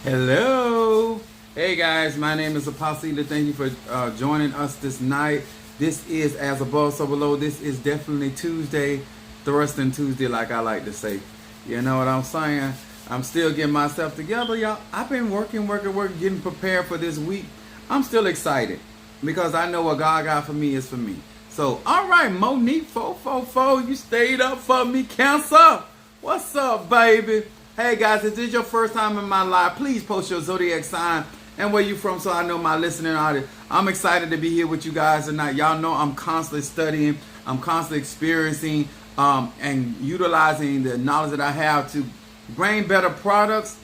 Hello. Hey guys, my name is Apostle Eda. Thank you for joining us this night. This is As Above, So Below. This is definitely Tuesday, Thrusting Tuesday, like I like to say. You know what I'm saying? I'm still getting myself together, y'all. I've been working, getting prepared for this week. I'm still excited because I know what God got for me is for me. So, all right, Monique 444, you stayed up for me, Cancer. What's up, baby? Hey guys, if this is your first time in my live, please post your zodiac sign and where you from so I know my listening audience. I'm excited to be here with you guys tonight. Y'all know I'm constantly studying, I'm constantly experiencing and utilizing the knowledge that I have to bring better products.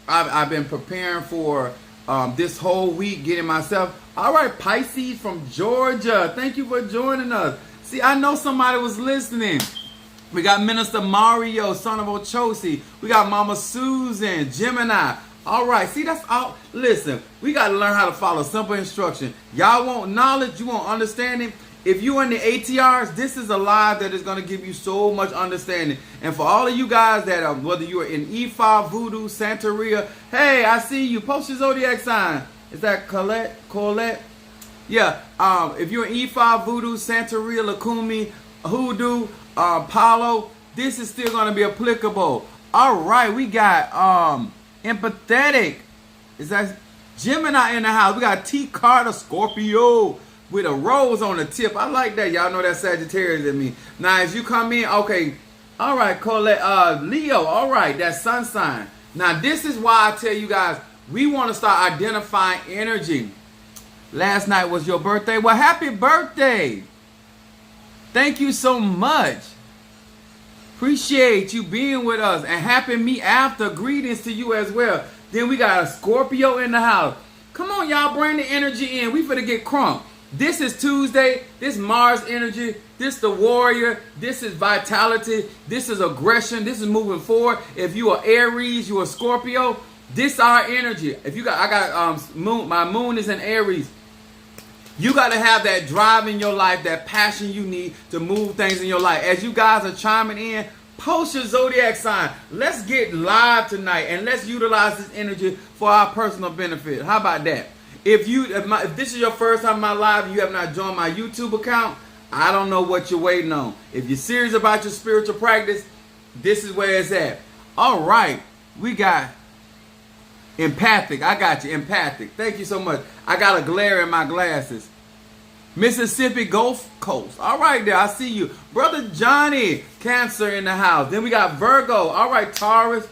I've been preparing for this whole week, getting myself. All right, Pisces from Georgia, thank you for joining us. See, I know somebody was listening. We got Minister Mario, son of Ochosi. We got Mama Susan, Gemini. All right, see, that's all. Listen, we got to learn how to follow simple instruction. Y'all want knowledge, you want understanding. If you in the ATRs, this is a live that is going to give you so much understanding. And for all of you guys that are, whether you are in E5, Voodoo, Santeria, hey, I see you. Post your zodiac sign. Is that Colette? Yeah, if you're in E5, Voodoo, Santeria, Lakumi, Hoodoo, Apollo, this is still going to be applicable. All right, we got empathetic. Is that Gemini in the house? We got T Carter, Scorpio with a rose on the tip. I like that. Y'all know that Sagittarius in me. Now, as you come in, okay. All right, Colette, Leo. All right, that's sun sign. Now, this is why I tell you guys, we want to start identifying energy. Last night was your birthday. Well, happy birthday. Thank you so much. Appreciate you being with us and happy me after. Greetings to you as well. Then we got a Scorpio in the house. Come on, y'all, bring the energy in. We finna get crunk. This is Tuesday. This Mars energy. This the warrior. This is vitality. This is aggression. This is moving forward. If you are Aries, you are Scorpio. This our energy. If you got, I got moon. My moon is in Aries. You got to have that drive in your life, that passion you need to move things in your life. As you guys are chiming in, post your zodiac sign. Let's get live tonight and let's utilize this energy for our personal benefit. How about that? If this is your first time in my live and you have not joined my YouTube account, I don't know what you're waiting on. If you're serious about your spiritual practice, this is where it's at. All right, we got empathic. I got you, empathic. Thank you so much. I got a glare in my glasses. Mississippi Gulf Coast. All right there, I see you. Brother Johnny, Cancer in the house. Then we got Virgo. All right, Taurus.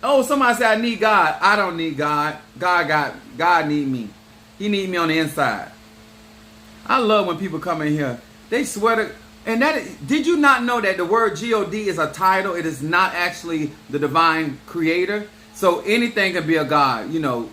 Oh, somebody said I need God. I don't need God. God need me. He need me on the inside. I love when people come in here. They swear to, and did you not know that the word God is a title? It is not actually the divine creator. So anything can be a God. You know,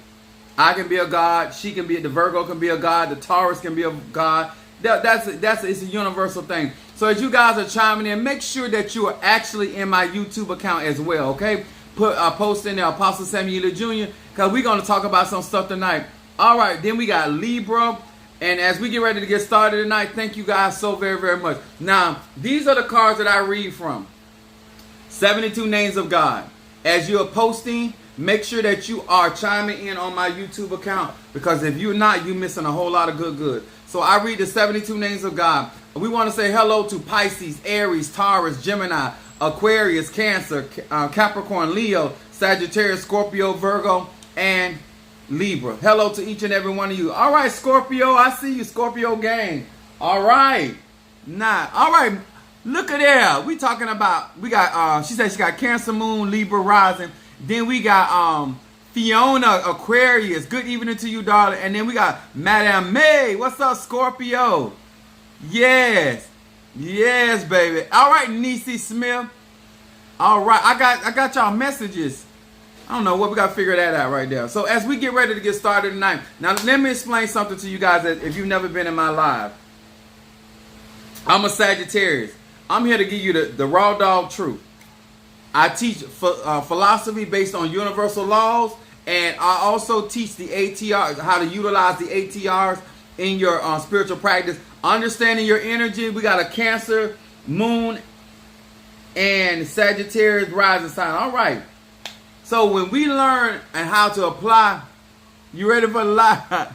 I can be a God. She can be, the Virgo can be a God. The Taurus can be a God. It's a universal thing. So as you guys are chiming in, make sure that you are actually in my YouTube account as well. Okay, post in there Apostle Samuel Jr. because we're gonna talk about some stuff tonight. All right, then we got Libra. And as we get ready to get started tonight, thank you guys so very, very much. Now, these are the cards that I read from. 72 Names of God. As you're posting, make sure that you are chiming in on my YouTube account, because if you're not, you're missing a whole lot of good. So I read the 72 Names of God. We want to say hello to Pisces, Aries, Taurus, Gemini, Aquarius, Cancer, Capricorn, Leo, Sagittarius, Scorpio, Virgo, and Libra. Hello to each and every one of you. All right, Scorpio, I see you, Scorpio gang. All right. All right. Look at there. We talking about, we got, she said she got Cancer Moon, Libra rising. Then we got Fiona, Aquarius. Good evening to you, darling. And then we got Madame May. What's up, Scorpio? Yes. Yes, baby. All right, Niecy Smith. All right. I got y'all messages. I don't know what, we got to figure that out right there. So as we get ready to get started tonight, now let me explain something to you guys that if you've never been in my live. I'm a Sagittarius. I'm here to give you the raw dog truth. I teach philosophy based on universal laws, and I also teach the ATRs, how to utilize the ATRs in your spiritual practice. Understanding your energy. We got a Cancer, Moon, and Sagittarius rising sign. All right. So when we learn and how to apply, you ready for the lie?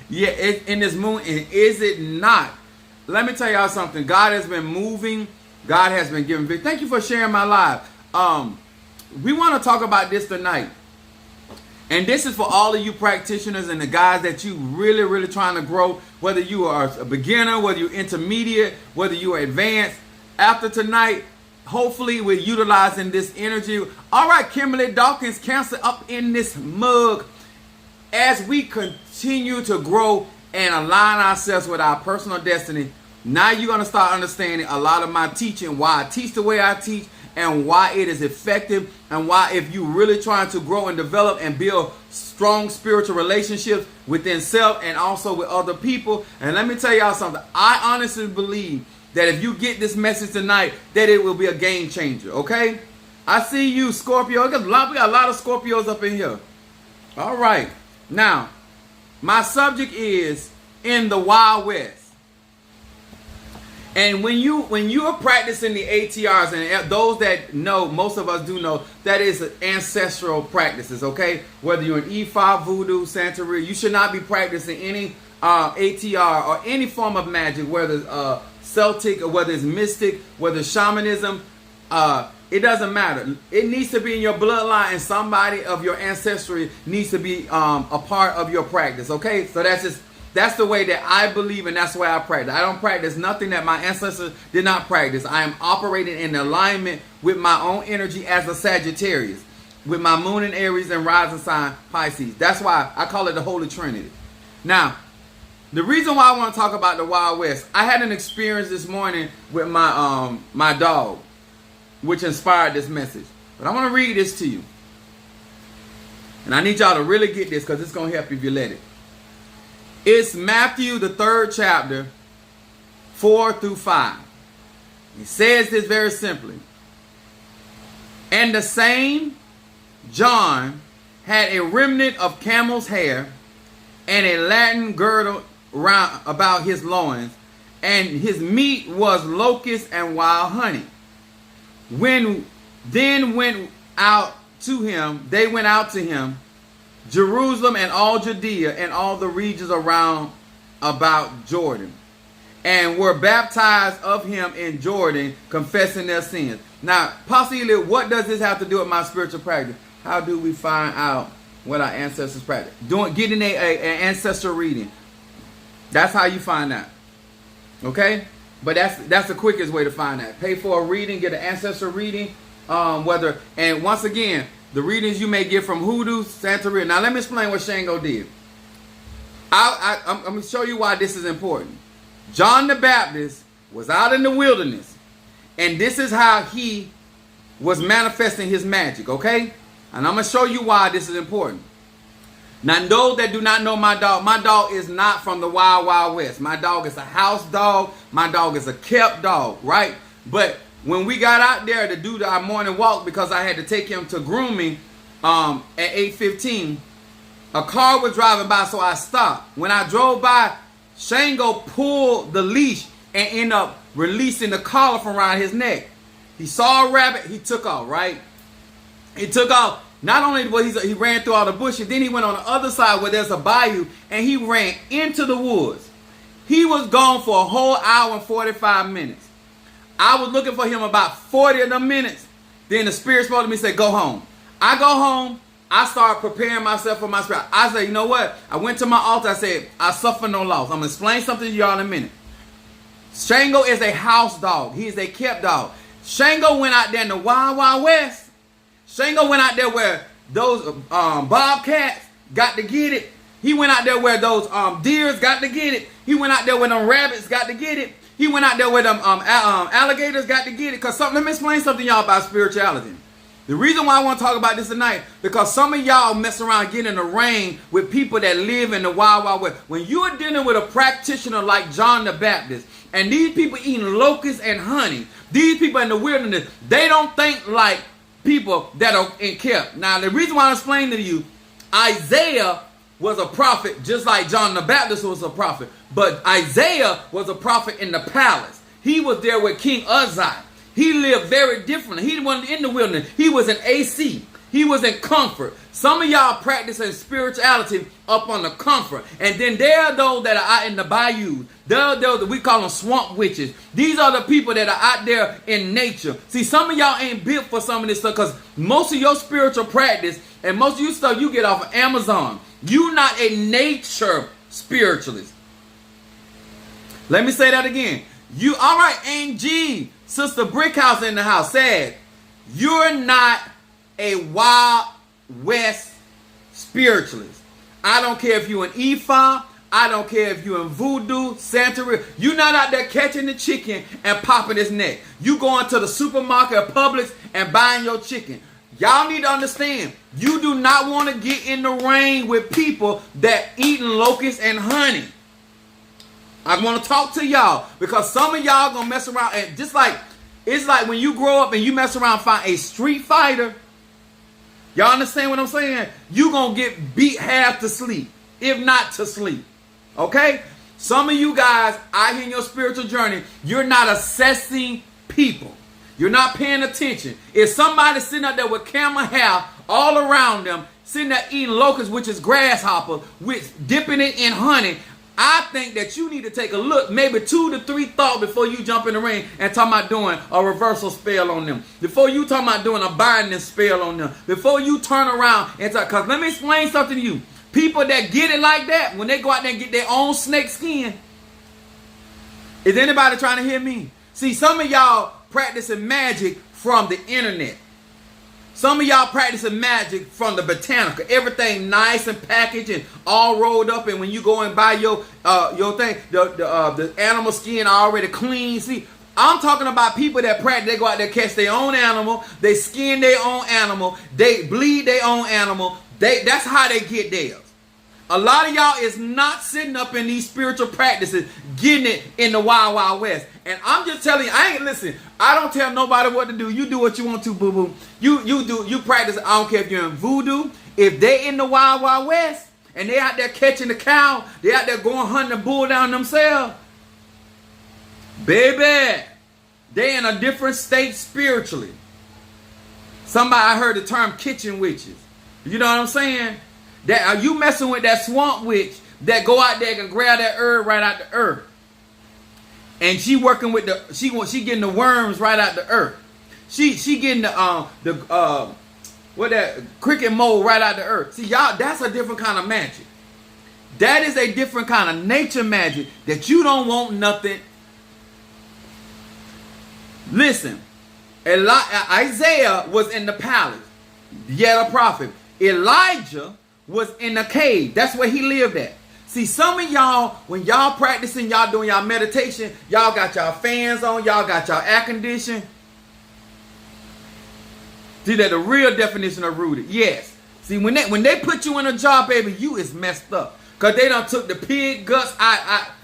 Yeah, it's in this moon, and is it not? Let me tell y'all something. God has been moving. God has been giving victory. Thank you for sharing my live. We want to talk about this tonight. And this is for all of you practitioners and the guys that you really trying to grow, whether you are a beginner, whether you're intermediate, whether you are advanced. After tonight, hopefully we're utilizing this energy. All right, Kimberly Dawkins, Cancer up in this mug. As we continue to grow and align ourselves with our personal destiny, now you're going to start understanding a lot of my teaching, why I teach the way I teach, and why it is effective, and why if you're really trying to grow and develop and build strong spiritual relationships within self and also with other people. And let me tell y'all something. I honestly believe that if you get this message tonight, that it will be a game changer, okay? I see you, Scorpio. We got a lot of Scorpios up in here. All right. Now, my subject is in the Wild West. And when you are practicing the ATRs, and those that know, most of us do know, that is ancestral practices, okay? Whether you're in Ifa, Voodoo, Santeria, you should not be practicing any ATR or any form of magic, whether it's Celtic or whether it's mystic, whether it's shamanism. It doesn't matter. It needs to be in your bloodline, and somebody of your ancestry needs to be a part of your practice, okay? So that's the way that I believe, and that's the way I practice. I don't practice nothing that my ancestors did not practice. I am operating in alignment with my own energy as a Sagittarius, with my moon in Aries and rising sign Pisces. That's why I call it the Holy Trinity. Now, the reason why I want to talk about the Wild West, I had an experience this morning with my my dog, which inspired this message. But I want to read this to you. And I need y'all to really get this, because it's going to help you if you let it. It's Matthew, the 3rd chapter, 4 through 5. It says this very simply. And the same John had a remnant of camel's hair and a laden girdle round about his loins, and his meat was locusts and wild honey. They went out to him, Jerusalem and all Judea and all the regions around about Jordan, and were baptized of him in Jordan, confessing their sins. Now, possibly, what does this have to do with my spiritual practice? How do we find out what our ancestors practice? Getting an ancestor reading. That's how you find out. Okay? But that's the quickest way to find that. Pay for a reading, get an ancestor reading. And once again, the readings you may get from Hoodoo, Santeria. Now let me explain what Shango did. I'm going to show you why this is important. John the Baptist was out in the wilderness, and this is how he was manifesting his magic, okay? And I'm going to show you why this is important. Now, those that do not know my dog is not from the Wild Wild West. My dog is a house dog. My dog is a kept dog, right? But when we got out there to do our morning walk, because I had to take him to grooming at 8:15, a car was driving by, so I stopped. When I drove by, Shango pulled the leash and ended up releasing the collar from around his neck. He saw a rabbit, he took off, right? He took off. Not only was he ran through all the bushes, then he went on the other side where there's a bayou, and he ran into the woods. He was gone for a whole hour and 45 minutes. I was looking for him about 40 of them minutes. Then the spirit spoke to me and said, go home. I go home. I start preparing myself for my spirit. I said, you know what? I went to my altar. I said, I suffer no loss. I'm going to explain something to y'all in a minute. Shango is a house dog. He is a kept dog. Shango went out there in the Wild Wild West. Shango went out there where those bobcats got to get it. He went out there where those deers got to get it. He went out there where them rabbits got to get it. He went out there where them alligators got to get it. Because let me explain something y'all about spirituality. The reason why I want to talk about this tonight, because some of y'all mess around getting in the ring with people that live in the Wild Wild West. When you're dealing with a practitioner like John the Baptist, and these people eating locusts and honey, these people in the wilderness, they don't think like people that are in kept. Now, the reason why I'm explaining to you, Isaiah was a prophet just like John the Baptist was a prophet. But Isaiah was a prophet in the palace. He was there with King Uzziah. He lived very differently. He wasn't in the wilderness. He was in AC. He was in comfort. Some of y'all practicing spirituality up on the comfort. And then there are those that are out in the bayou. We call them swamp witches. These are the people that are out there in nature. See, some of y'all ain't built for some of this stuff because most of your spiritual practice and most of your stuff you get off of Amazon. You're not a nature spiritualist. Let me say that again. You, all right, Angie, Sister Brickhouse in the house said, you're not a Wild West spiritualist. I don't care if you're in Ifa. I don't care if you're in Voodoo, Santeria. You're not out there catching the chicken and popping its neck. You going to the supermarket or Publix and buying your chicken. Y'all need to understand, you do not want to get in the ring with people that eating locusts and honey. I want to talk to y'all because some of y'all gonna mess around and just like, it's like when you grow up and you mess around and find a street fighter. Y'all understand what I'm saying? You gonna get beat half to sleep, if not to sleep. Okay? Some of you guys out here in your spiritual journey, you're not assessing people. You're not paying attention. If somebody's sitting out there with camel hair all around them, sitting there eating locusts, which is grasshopper, with dipping it in honey, I think that you need to take a look, maybe 2 to 3 thoughts before you jump in the ring and talk about doing a reversal spell on them. Before you talk about doing a binding spell on them. Before you turn around and talk, because let me explain something to you. People that get it like that, when they go out there and get their own snake skin, is anybody trying to hear me? See, some of y'all practicing magic from the internet. Some of y'all practicing magic from the Botanica. Everything nice and packaged and all rolled up. And when you go and buy your thing, the animal skin already clean. See, I'm talking about people that practice. They go out there, catch their own animal. They skin their own animal. They bleed their own animal. That's how they get theirs. A lot of y'all is not sitting up in these spiritual practices, getting it in the Wild Wild West. And I'm just telling you, listen, I don't tell nobody what to do. You do what you want to, boo-boo. You practice. I don't care if you're in Voodoo. If they in the Wild Wild West and they out there catching the cow, they out there going hunting the bull down themselves. Baby, they in a different state spiritually. I heard the term kitchen witches. You know what I'm saying? That are you messing with that swamp witch that go out there and grab that herb right out the earth, and she working with she getting the worms right out the earth. She getting the cricket mold right out the earth. See y'all, that's a different kind of magic. That is a different kind of nature magic that you don't want nothing. Listen, Isaiah was in the palace, yet a prophet. Elijah was in a cave. That's where he lived at. See, some of y'all, when y'all practicing, y'all doing y'all meditation, y'all got y'all fans on, y'all got y'all air conditioning. See, that the real definition of rooted. Yes. See, when they put you in a job, baby, you is messed up. Because they done took the pig guts.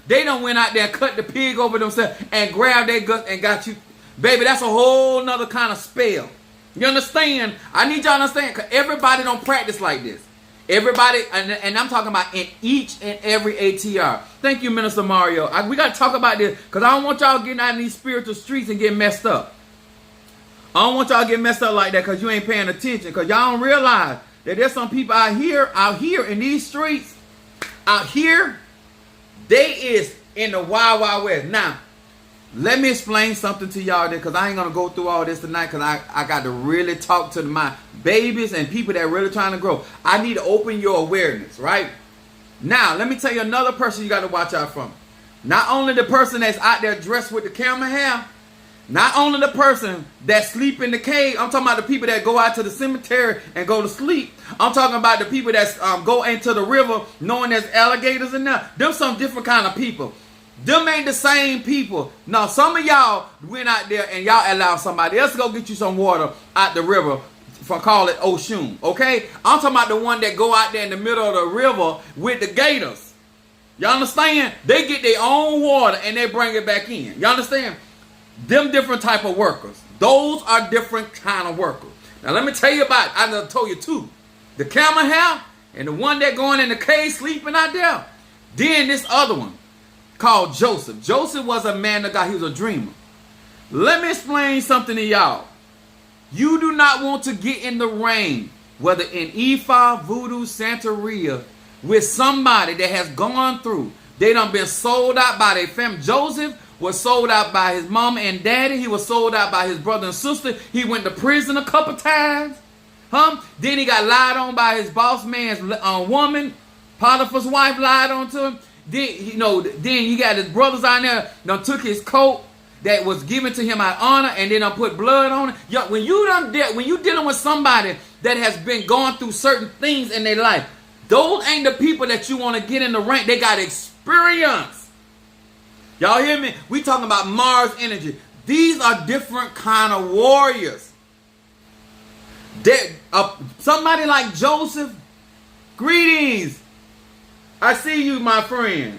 They done went out there and cut the pig over themselves and grabbed their guts and got you. Baby, that's a whole nother kind of spell. You understand? I need y'all to understand, because everybody don't practice like this. Everybody, and I'm talking about in each and every ATR. Thank you, Minister Mario. We got to talk about this, because I don't want y'all getting out in these spiritual streets and getting messed up. I don't want y'all getting messed up like that because you ain't paying attention, because y'all don't realize that there's some people out here in these streets, out here, they is in the Wild Wild West. Now, let me explain something to y'all there, because I ain't going to go through all this tonight, because I got to really talk to my babies and people that are really trying to grow. I need to open your awareness, right? Now, let me tell you another person you got to watch out from. Not only the person that's out there dressed with the camel hair, not only the person that sleep in the cave. I'm talking about the people that go out to the cemetery and go to sleep. I'm talking about the people that go into the river knowing there's alligators in there. Them some different kind of people. Them ain't the same people. Now, some of y'all went out there and y'all allow somebody else to go get you some water out the river, call it Oshun, okay? I'm talking about the one that go out there in the middle of the river with the gators. Y'all understand? They get their own water and they bring it back in. Y'all understand? Them different type of workers. Those are different kind of workers. Now, let me tell you about, I done told you two. The camel hair and the one that going in the cave sleeping out there. Then this other one, called Joseph. Joseph was a man of God. He was a dreamer. Let me explain something to y'all. You do not want to get in the ring whether in Ifa, Voodoo, Santeria, with somebody that has gone through. They done been sold out by their family. Joseph was sold out by his mama and daddy. He was sold out by his brother and sister. He went to prison a couple times. Then he got lied on by his boss man's woman. Potiphar's wife lied on to him. Then you got his brothers out there done took his coat that was given to him out of honor and then done put blood on it. Yo, when you dealing with somebody that has been going through certain things in their life, those ain't the people that you want to get in the rank. They got experience. Y'all hear me? We talking about Mars energy. These are different kind of warriors. Somebody like Joseph, greetings. I see you, my friend.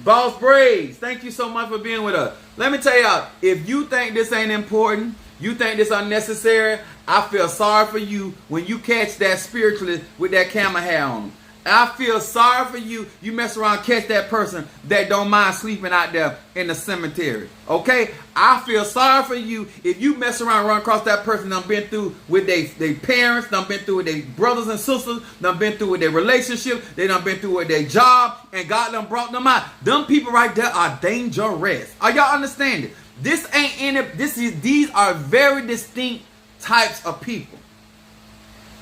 Boss Braids, thank you so much for being with us. Let me tell y'all, if you think this ain't important, you think this unnecessary, I feel sorry for you when you catch that spiritualist with that camel hair on. I feel sorry for you. You mess around, catch that person that don't mind sleeping out there in the cemetery. Okay? I feel sorry for you if you mess around, run across that person done been through with their parents, done been through with their brothers and sisters, done been through with their relationship, they done been through with their job, and God done brought them out. Them people right there are dangerous. Are y'all understanding? These are very distinct types of people.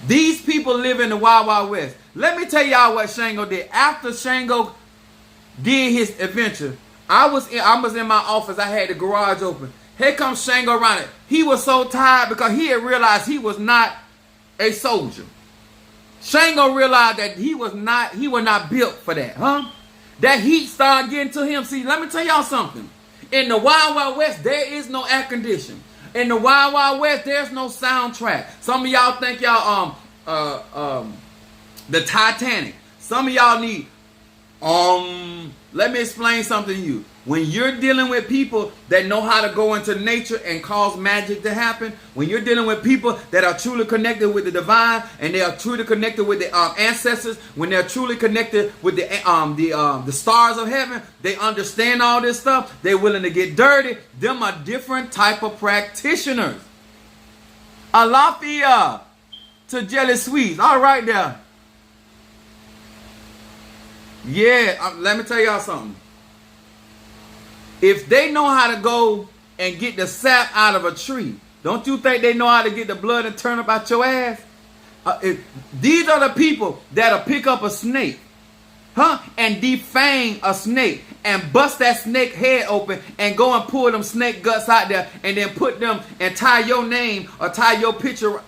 These people live in the Wild Wild West. Let me tell y'all what Shango did. After Shango did his adventure, I was in my office. I had the garage open. Here comes Shango around it. He was so tired because he had realized he was not a soldier. Shango realized that he was not built for that, That heat started getting to him. See, let me tell y'all something. In the Wild Wild West, there is no air conditioning. In the Wild Wild West, there's no soundtrack. Some of y'all think y'all the Titanic. Some of y'all need let me explain something to you. When you're dealing with people that know how to go into nature and cause magic to happen, when you're dealing with people that are truly connected with the divine and they are truly connected with the ancestors, when they're truly connected with the stars of heaven, they understand all this stuff. They're willing to get dirty. Them are different type of practitioners. Alafia to Jelly Sweets. All right there. Yeah, let me tell y'all something. If they know how to go and get the sap out of a tree, don't you think they know how to get the blood and turn up out your ass? These are the people that'll pick up a snake, and defang a snake and bust that snake head open and go and pull them snake guts out there and then put them and tie your name or tie your picture.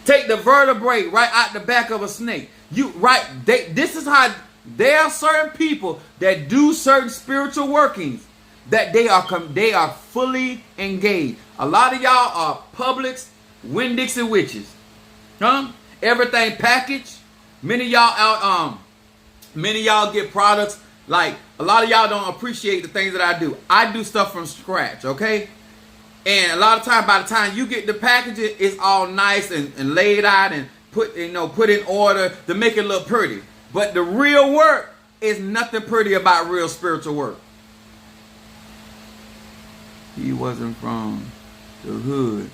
Take the vertebrae right out the back of a snake. This is how there are certain people that do certain spiritual workings that they are fully engaged. A lot of y'all are Publix, Winn-Dixie witches, Everything packaged. Many of y'all get products like a lot of y'all don't appreciate the things that I do. I do stuff from scratch, okay? And a lot of time, by the time you get the packaging, it's all nice and laid out and put in order to make it look pretty. But the real work is nothing pretty about real spiritual work. He wasn't from the hood.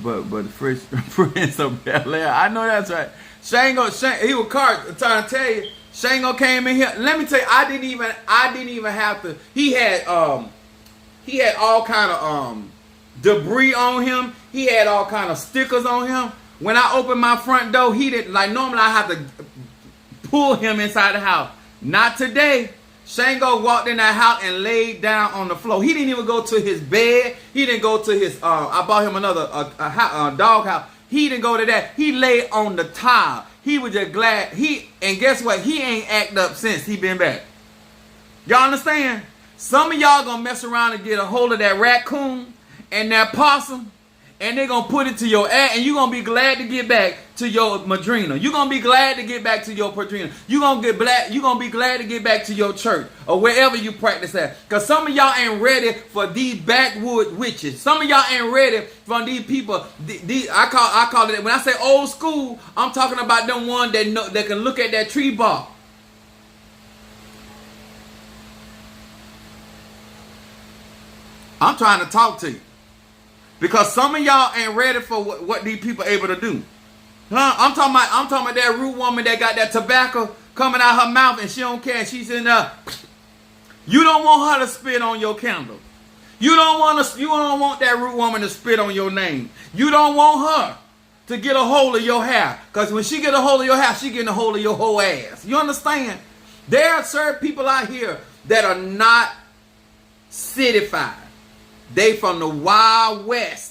But the fresh Prince of Bel-Air. I know that's right. Shango, he was trying to tell you. Shango came in here. Let me tell you, I didn't even have to. He had all kind of debris on him. He had all kind of stickers on him. When I opened my front door, he didn't normally I have to pull him inside the house. Not today. Shango walked in that house and laid down on the floor. He didn't even go to his bed. He didn't go to his I bought him another dog house. He didn't go to that. He laid on the tile. He was just glad and guess what? He ain't act up since he been back. Y'all understand? Some of y'all gonna mess around and get a hold of that raccoon and that possum, and they're gonna put it to your ass, and you're gonna be glad to get back to your madrina. You're gonna be glad to get back to your padrina. You're gonna be glad to get back to your church or wherever you practice at. Cause some of y'all ain't ready for these backwood witches. Some of y'all ain't ready for these people. I call it, when I say old school, I'm talking about them one that can look at that tree bark. I'm trying to talk to you. Because some of y'all ain't ready for what these people are able to do. Huh? I'm talking about that root woman that got that tobacco coming out her mouth and she don't care. She's in there. You don't want her to spit on your candle. You don't want that root woman to spit on your name. You don't want her to get a hold of your hair. Because when she get a hold of your hair, she getting a hold of your whole ass. You understand? There are certain people out here that are not cityfied. They from the Wild West.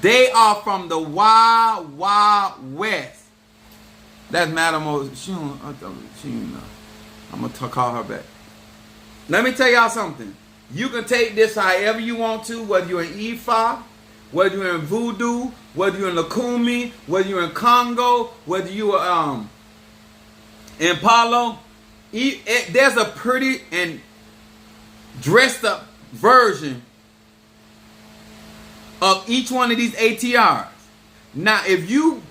They are from the Wild, Wild West. That's Madam O. I'm going to call her back. Let me tell y'all something. You can take this however you want to, whether you're in Ifa, whether you're in Voodoo, whether you're in Lukumi, whether you're in Congo, whether you are in Palo. There's a pretty and dressed up version of each one of these ATRs. Now, if you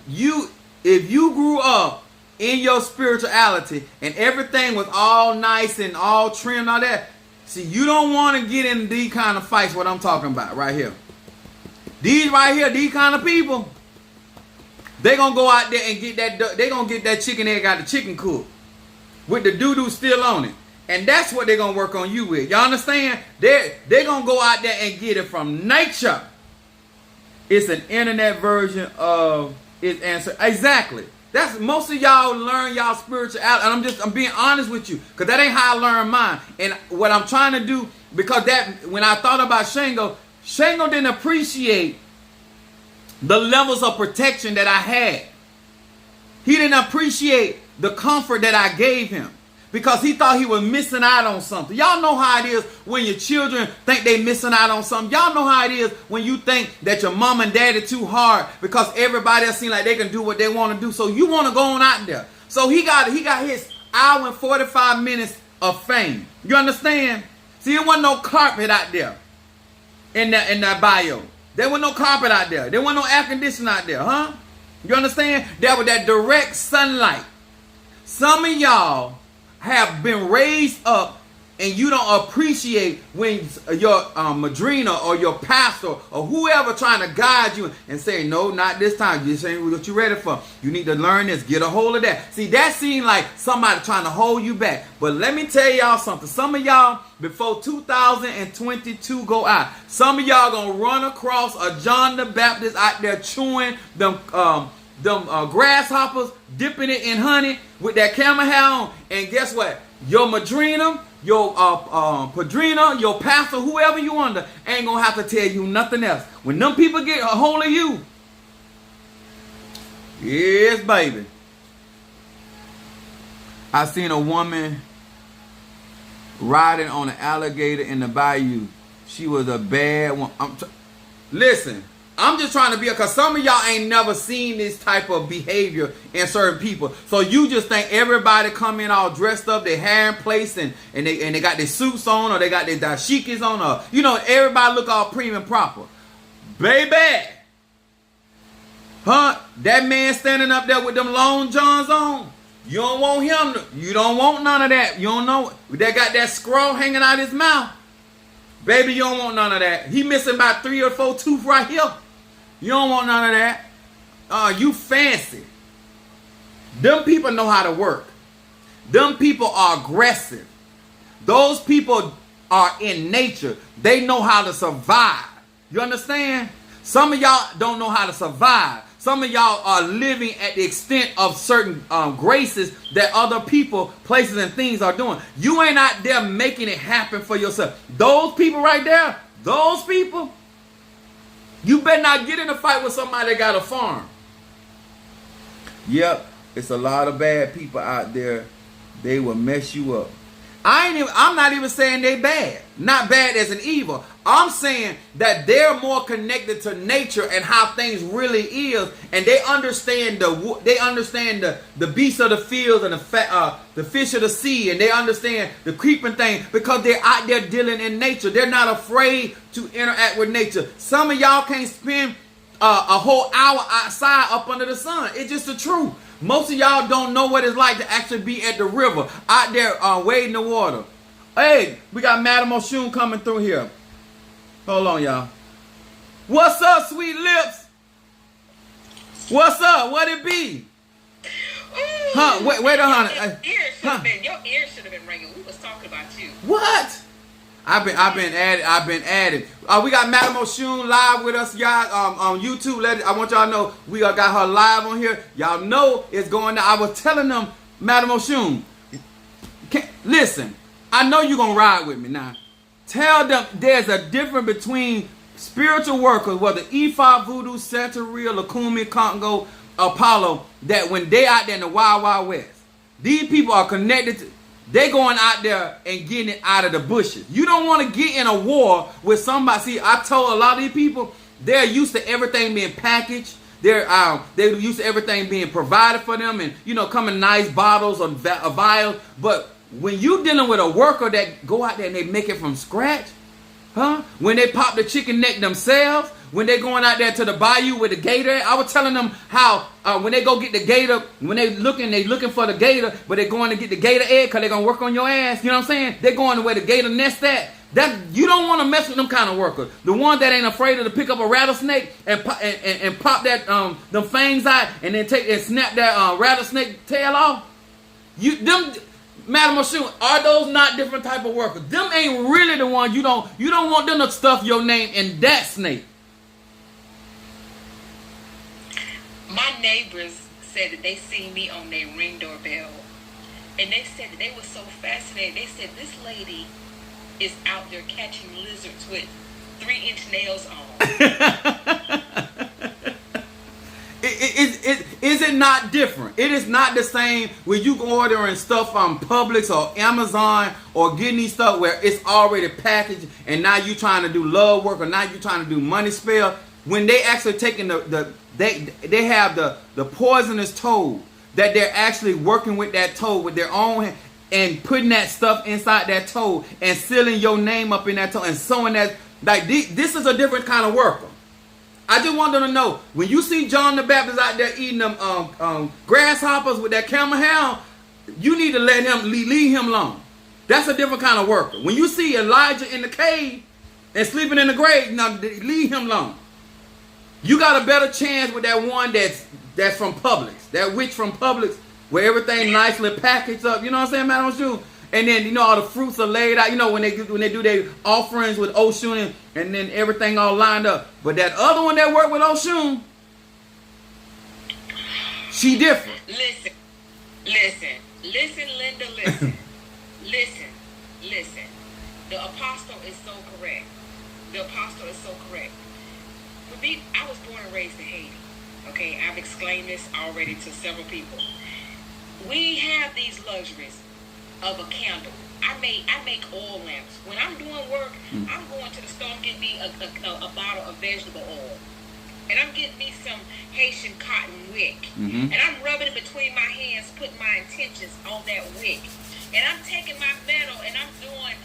grew up in your spirituality and everything was all nice and all trim and all that, see, you don't want to get in these kind of fights. What I'm talking about right here. These right here, these kind of people, they gonna go out there and get that. They gonna get that chicken egg out the chicken coop with the doo-doo still on it. And that's what they're gonna work on you with. Y'all understand? They're gonna go out there and get it from nature. It's an internet version of its answer. Exactly. That's most of y'all learn y'all spirituality. And I'm being honest with you, because that ain't how I learned mine. And what I'm trying to do, because that when I thought about Shango didn't appreciate the levels of protection that I had. He didn't appreciate the comfort that I gave him, because he thought he was missing out on something. Y'all know how it is when your children think they missing out on something. Y'all know how it is when you think that your mom and daddy too hard because everybody else seems like they can do what they want to do. So you want to go on out there. So he got his hour and 45 minutes of fame. You understand? See, there wasn't no carpet out there in that bio. There was no carpet out there. There wasn't no air conditioning out there, huh? You understand? There was that direct sunlight. Some of y'all have been raised up and you don't appreciate when your madrina or your pastor or whoever trying to guide you and say, no, not this time. This ain't what you ready for. You need to learn this. Get a hold of that. See, that seemed like somebody trying to hold you back. But let me tell y'all something. Some of y'all, before 2022 go out, some of y'all gonna run across a John the Baptist out there chewing them grasshoppers, dipping it in honey with that camel hair on. And guess what? Your madrina, your padrina, your pastor, whoever you under, ain't gonna have to tell you nothing else. When them people get a hold of you, yes, baby. I seen a woman riding on an alligator in the bayou. She was a bad one. Listen, I'm just trying to be, because some of y'all ain't never seen this type of behavior in certain people. So you just think everybody come in all dressed up, their hair in place, and they got their suits on, or they got their dashikis on, or, you know, everybody look all prim and proper. Baby! Huh? That man standing up there with them long johns on, you don't want him you don't want none of that. You don't know. They got that scroll hanging out his mouth. Baby, you don't want none of that. He missing about 3 or 4 tooth right here. You don't want none of that. You fancy. Them people know how to work. Them people are aggressive. Those people are in nature. They know how to survive. You understand? Some of y'all don't know how to survive. Some of y'all are living at the extent of certain graces that other people, places, and things are doing. You ain't out there making it happen for yourself. Those people right there, those people, you better not get in a fight with somebody that got a farm. Yep, it's a lot of bad people out there. They will mess you up. I'm not even saying they bad. Not bad as an evil. I'm saying that they're more connected to nature and how things really is, and they understand the beasts of the fields and the fish of the sea, and they understand the creeping thing because they're out there dealing in nature. They're not afraid to interact with nature. Some of y'all can't spend a whole hour outside up under the sun. It's just the truth. Most of y'all don't know what it's like to actually be at the river, out there wading the water. Hey, we got Madam Oshun coming through here. Hold on, y'all. What's up, sweet lips? What's up? What it be? Ooh, Huh? Wait a minute. Your ears should have been ringing. We was talking about you. What? I've been added. We got Madam Oshun live with us, y'all, on YouTube. I want y'all to know we got her live on here. Y'all know it's going down. I was telling them, Madam Oshun, listen, I know you're going to ride with me now. Tell them there's a difference between spiritual workers, whether Ifa, Voodoo, Santeria, Lukumi, Congo, Apollo, that when they out there in the Wild Wild West, these people are connected to, they going out there and getting it out of the bushes. You don't want to get in a war with somebody. See, I told a lot of these people, they're used to everything being packaged. They're used to everything being provided for them, and come in nice bottles or vials. But when you dealing with a worker that go out there and they make it from scratch, when they pop the chicken neck themselves, when they going out there to the bayou with the gator, I was telling them how when they go get the gator, when they looking for the gator, but they're going to get the gator egg because they're going to work on your ass. You know what I'm saying? They're going to where the gator nest at. That you don't want to mess with them kind of workers. The one that ain't afraid to pick up a rattlesnake and pop that them fangs out and then take and snap that rattlesnake tail off. Madam Oshun, are those not different type of workers? Them ain't really the ones you don't want them to stuff your name in that snake. My neighbors said that they seen me on their Ring doorbell, and they said that they were so fascinated. They said this lady is out there catching lizards with 3-inch nails on. Is it not different? It is not the same when you go ordering stuff on Publix or Amazon or getting these stuff where it's already packaged and now you trying to do love work or now you trying to do money spell. When they actually taking they have the poisonous toad that they're actually working with that toad with their own hand and putting that stuff inside that toad and sealing your name up in that toad and sewing that. Like this is a different kind of worker. I just want them to know, when you see John the Baptist out there eating them grasshoppers with that camel hair, you need to leave him alone. That's a different kind of worker. When you see Elijah in the cave and sleeping in the grave, now leave him alone. You got a better chance with that one that's from Publix, that witch from Publix, where everything nicely packaged up. You know what I'm saying, Madam Oshun? And then all the fruits are laid out. When they do their offerings with Oshun and then everything all lined up. But that other one that worked with Oshun, she different. Listen, Linda, listen. The apostle is so correct. For me, I was born and raised in Haiti. Okay, I've explained this already to several people. We have these luxuries of a candle. I make oil lamps. When I'm doing work, I'm going to the store and getting me a bottle of vegetable oil. And I'm getting me some Haitian cotton wick. Mm-hmm. And I'm rubbing it between my hands, putting my intentions on that wick. And I'm taking my metal and I'm doing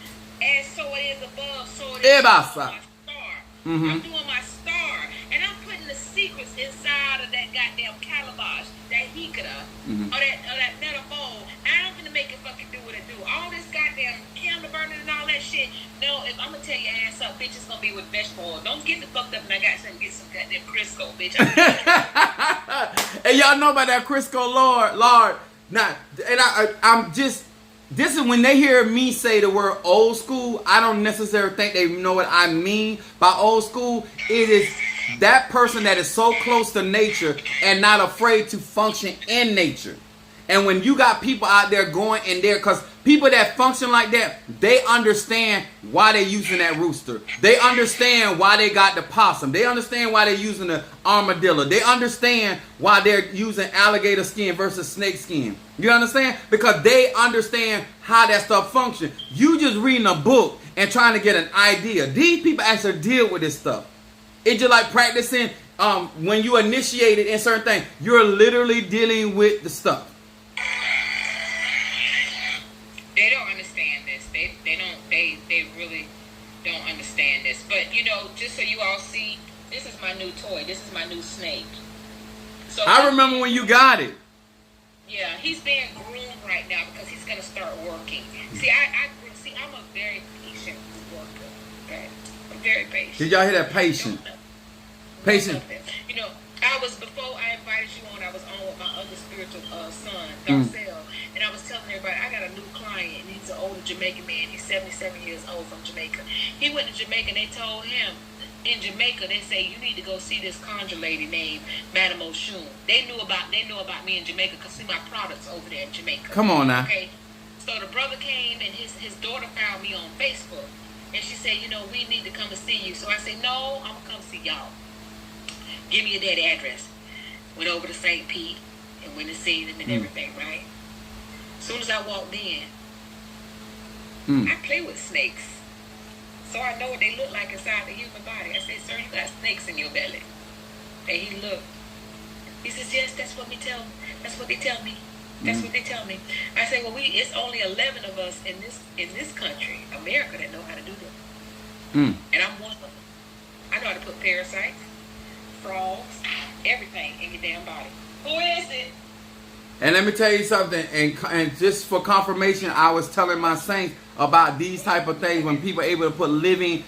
as so it is above, so it is below, my star. Mm-hmm. I'm doing my star. And I'm putting the secrets inside of that goddamn calabash, that hikara, or that metal bowl. I'm gonna make it fucking do what it do. All this goddamn candle burning and all that shit. No, if I'm gonna tell your ass up, bitch, it's gonna be with vegetable oil. Don't get the fucked up and I got something, get some goddamn Crisco, bitch. And y'all know about that Crisco, Lord. Now, and I'm just, this is when they hear me say the word old school, I don't necessarily think they know what I mean by old school. It is that person that is so close to nature and not afraid to function in nature. And when you got people out there going in there, because people that function like that, they understand why they're using that rooster. They understand why they got the possum. They understand why they're using the armadillo. They understand why they're using alligator skin versus snake skin. You understand? Because they understand how that stuff functions. You just reading a book and trying to get an idea. These people actually deal with this stuff. It's just like practicing when you initiate it in certain things. You're literally dealing with the stuff. They don't understand this. They really don't understand this. But just so you all see, this is my new toy. This is my new snake. So I remember when you got it. Yeah, he's being groomed right now because he's gonna start working. See, I'm a very patient worker. Okay, I'm very patient. Did y'all hear that? Patient. Patient. You know, before I invited you on, I was on with my other spiritual son, Darcel, and I was telling everybody I got a new client, and he's an older Jamaican man. He's 77 years old from Jamaica. He went to Jamaica, and they told him in Jamaica, they say you need to go see this conjure lady named Madame Oshun. They knew about me in Jamaica because see my products over there in Jamaica. Come on now. Okay. So the brother came and his daughter found me on Facebook, and she said, you know, we need to come and see you. So I said, no, I'm gonna come see y'all. Give me your daddy address. Went over to St. Pete and went to see them and everything, right? As soon as I walked in, I play with snakes. So I know what they look like inside the human body. I said, sir, you got snakes in your belly. And he looked. He says, yes, that's what they tell me. That's what they tell me. I said, well, it's only 11 of us in this country, America, that know how to do that. And I'm one of them. I know how to put parasites, frogs, everything in your damn body. Who is it? And let me tell you something, and just for confirmation, I was telling my saints about these type of things when people are able to put living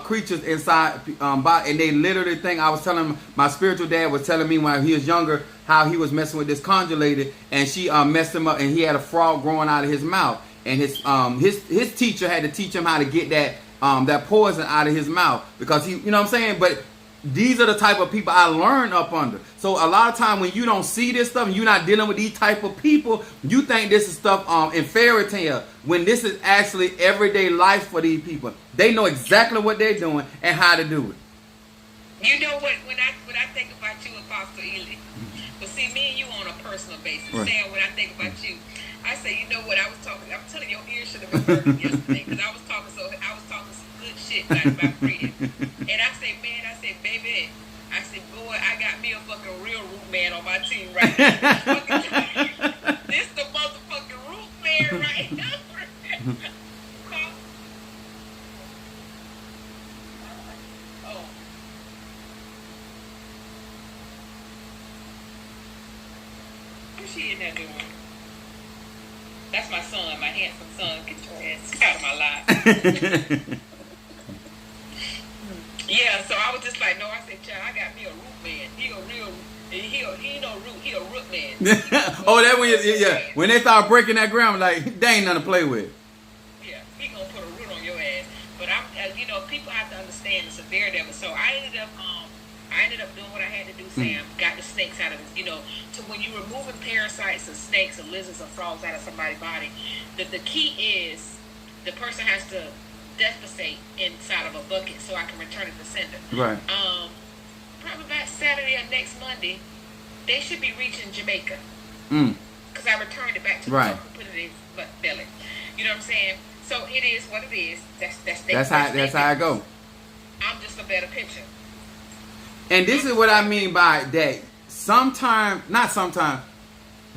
creatures inside body, and they literally think. I was telling my spiritual dad was telling me when he was younger how he was messing with this conjure lady, and she messed him up, and he had a frog growing out of his mouth, and his teacher had to teach him how to get that poison out of his mouth because he, you know what I'm saying, but. These are the type of people I learned up under. So a lot of time when you don't see this stuff and you're not dealing with these type of people, you think this is stuff in fairy tale when this is actually everyday life for these people. They know exactly what they're doing and how to do it. You know what? When I think about you, Apostle Ely, but see me and you on a personal basis. Right. Sam, when I think about you, I say, you know what? I'm telling your ears should have been hurting yesterday because I was talking some good shit about freedom. And I say, baby, boy, I got me a fucking real root man on my team right now. This the motherfucking root man right now. Oh. What's she in there doing? That's my son, my handsome son. Get your ass out of my life. Yeah, so I was just like, no, I said, child, I got me a root man. He ain't no root, he a root man. Oh, that when they start breaking that ground, like, they ain't nothing to play with. Yeah, he gonna put a root on your ass. But people have to understand the severity of it. So I ended up doing what I had to do, Sam. Got the snakes out of it. You know, to when you're removing parasites or snakes or lizards or frogs out of somebody's body, the key is the person has to defecate inside of a bucket so I can return it to sender. Right. Probably about Saturday or next Monday, they should be reaching Jamaica. Because I returned it back to the truck and put it in his belly. You know what I'm saying? So it is what it is. That's how I go. I'm just a better picture. And this is what I mean by that. Not sometimes,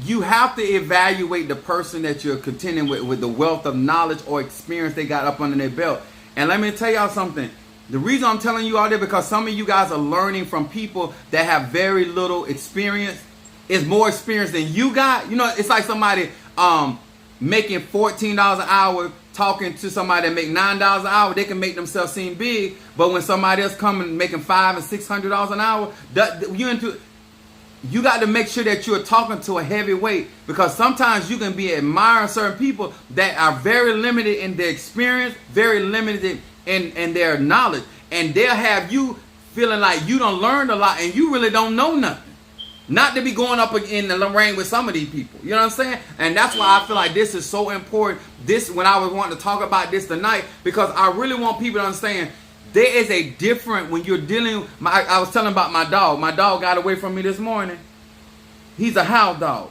you have to evaluate the person that you're contending with the wealth of knowledge or experience they got up under their belt. And let me tell y'all something. The reason I'm telling you all that because some of you guys are learning from people that have very little experience. Is more experience than you got. You know, it's like somebody making $14 an hour talking to somebody that make $9 an hour. They can make themselves seem big, but when somebody else coming making $500 and $600 an hour, you got to make sure that you're talking to a heavyweight because sometimes you can be admiring certain people that are very limited in their experience, very limited in their knowledge, and they'll have you feeling like you done learned a lot and you really don't know nothing. Not to be going up in the ring with some of these people. You know what I'm saying? And that's why I feel like this is so important. When I was wanting to talk about this tonight, because I really want people to understand there is a different when you're dealing. I was telling about my dog. My dog got away from me this morning. He's a house dog.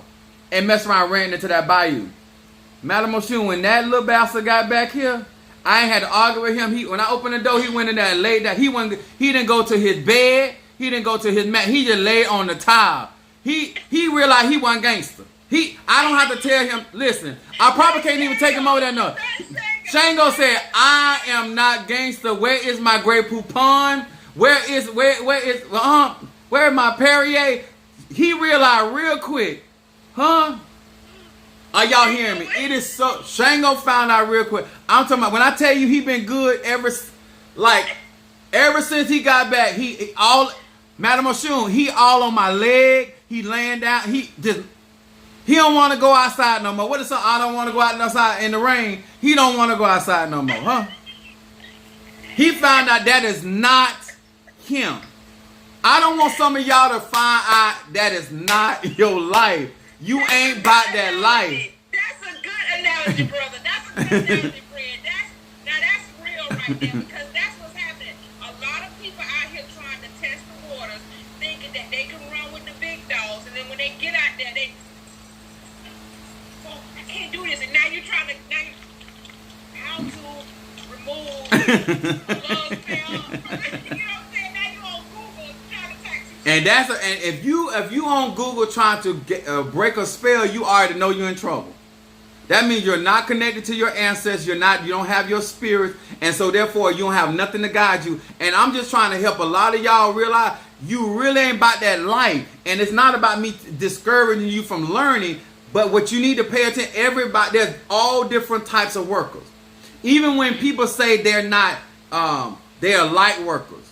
And messed around, ran into that bayou. Madam Oshun, when that little bastard got back here, I ain't had to argue with him. When I opened the door, he went in there and laid down. He didn't go to his bed. He didn't go to his mat. He just laid on the tile. He realized he wasn't gangster. I don't have to tell him, listen, I probably can't even take him over there. No. Shango said, I am not gangster. Where is my Grey Poupon? Where is my Perrier? He realized real quick, huh? Are y'all hearing me? It is so, Shango found out real quick. I'm talking about, when I tell you he been good ever since he got back, Madam Oshun, he all on my leg. He laying down. He don't want to go outside no more. What is something I don't want to go outside in the rain? He don't want to go outside no more, huh? He found out that is not him. I don't want some of y'all to find out that is not your life. You ain't about that life. That's a good analogy, brother. That's a good analogy, friend. That's real right there, because that's what's happening. A lot of people out here trying to test the waters, thinking that they can run with the big dogs, and then when they get out there, I can't do this. And now you're trying to how to remove a love spell. You know what I'm saying? Now you on Google trying to tax you. And if you on Google trying to break a spell, you already know you're in trouble. That means you're not connected to your ancestors. You don't have your spirit, and so therefore you don't have nothing to guide you. And I'm just trying to help a lot of y'all realize you really ain't about that life. And it's not about me discouraging you from learning, but what you need to pay attention. Everybody, there's all different types of workers. Even when people say they're not, they are light workers.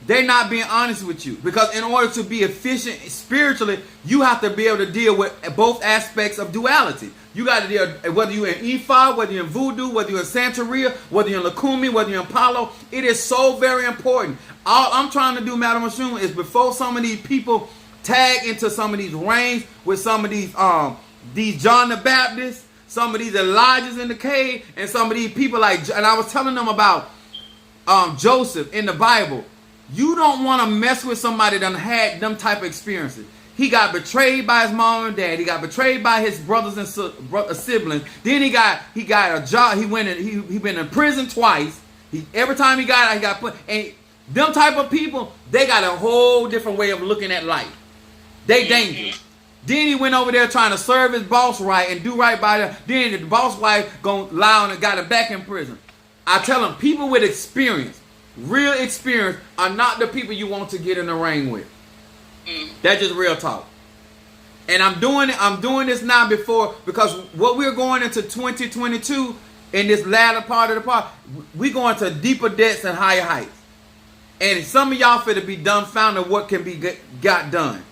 They're not being honest with you, because in order to be efficient spiritually, you have to be able to deal with both aspects of duality. You got to deal, whether you're in Ifa, whether you're in Voodoo, whether you're in Santeria, whether you're in Lukumi, whether you're in Palo. It is so very important. All I'm trying to do, Madam Oshun, is before some of these people tag into some of these reigns with some of these John the Baptist, some of these Elijahs in the cave, and some of these people like, and I was telling them about Joseph in the Bible. You don't want to mess with somebody that had them type of experiences. He got betrayed by his mom and dad. He got betrayed by his brothers and siblings. Then he got a job. He been in prison twice. Every time he got out, he got put. And them type of people, they got a whole different way of looking at life. They dangerous. Then he went over there trying to serve his boss right and do right by them. Then the boss wife gonna lie on and got him back in prison. I tell them, people with experience, real experience, are not the people you want to get in the ring with. That's just real talk. And I'm doing this now because what we're going into 2022 in this latter part of the part, we're going to deeper depths and higher heights. And some of y'all finna be dumbfounded what can be got done.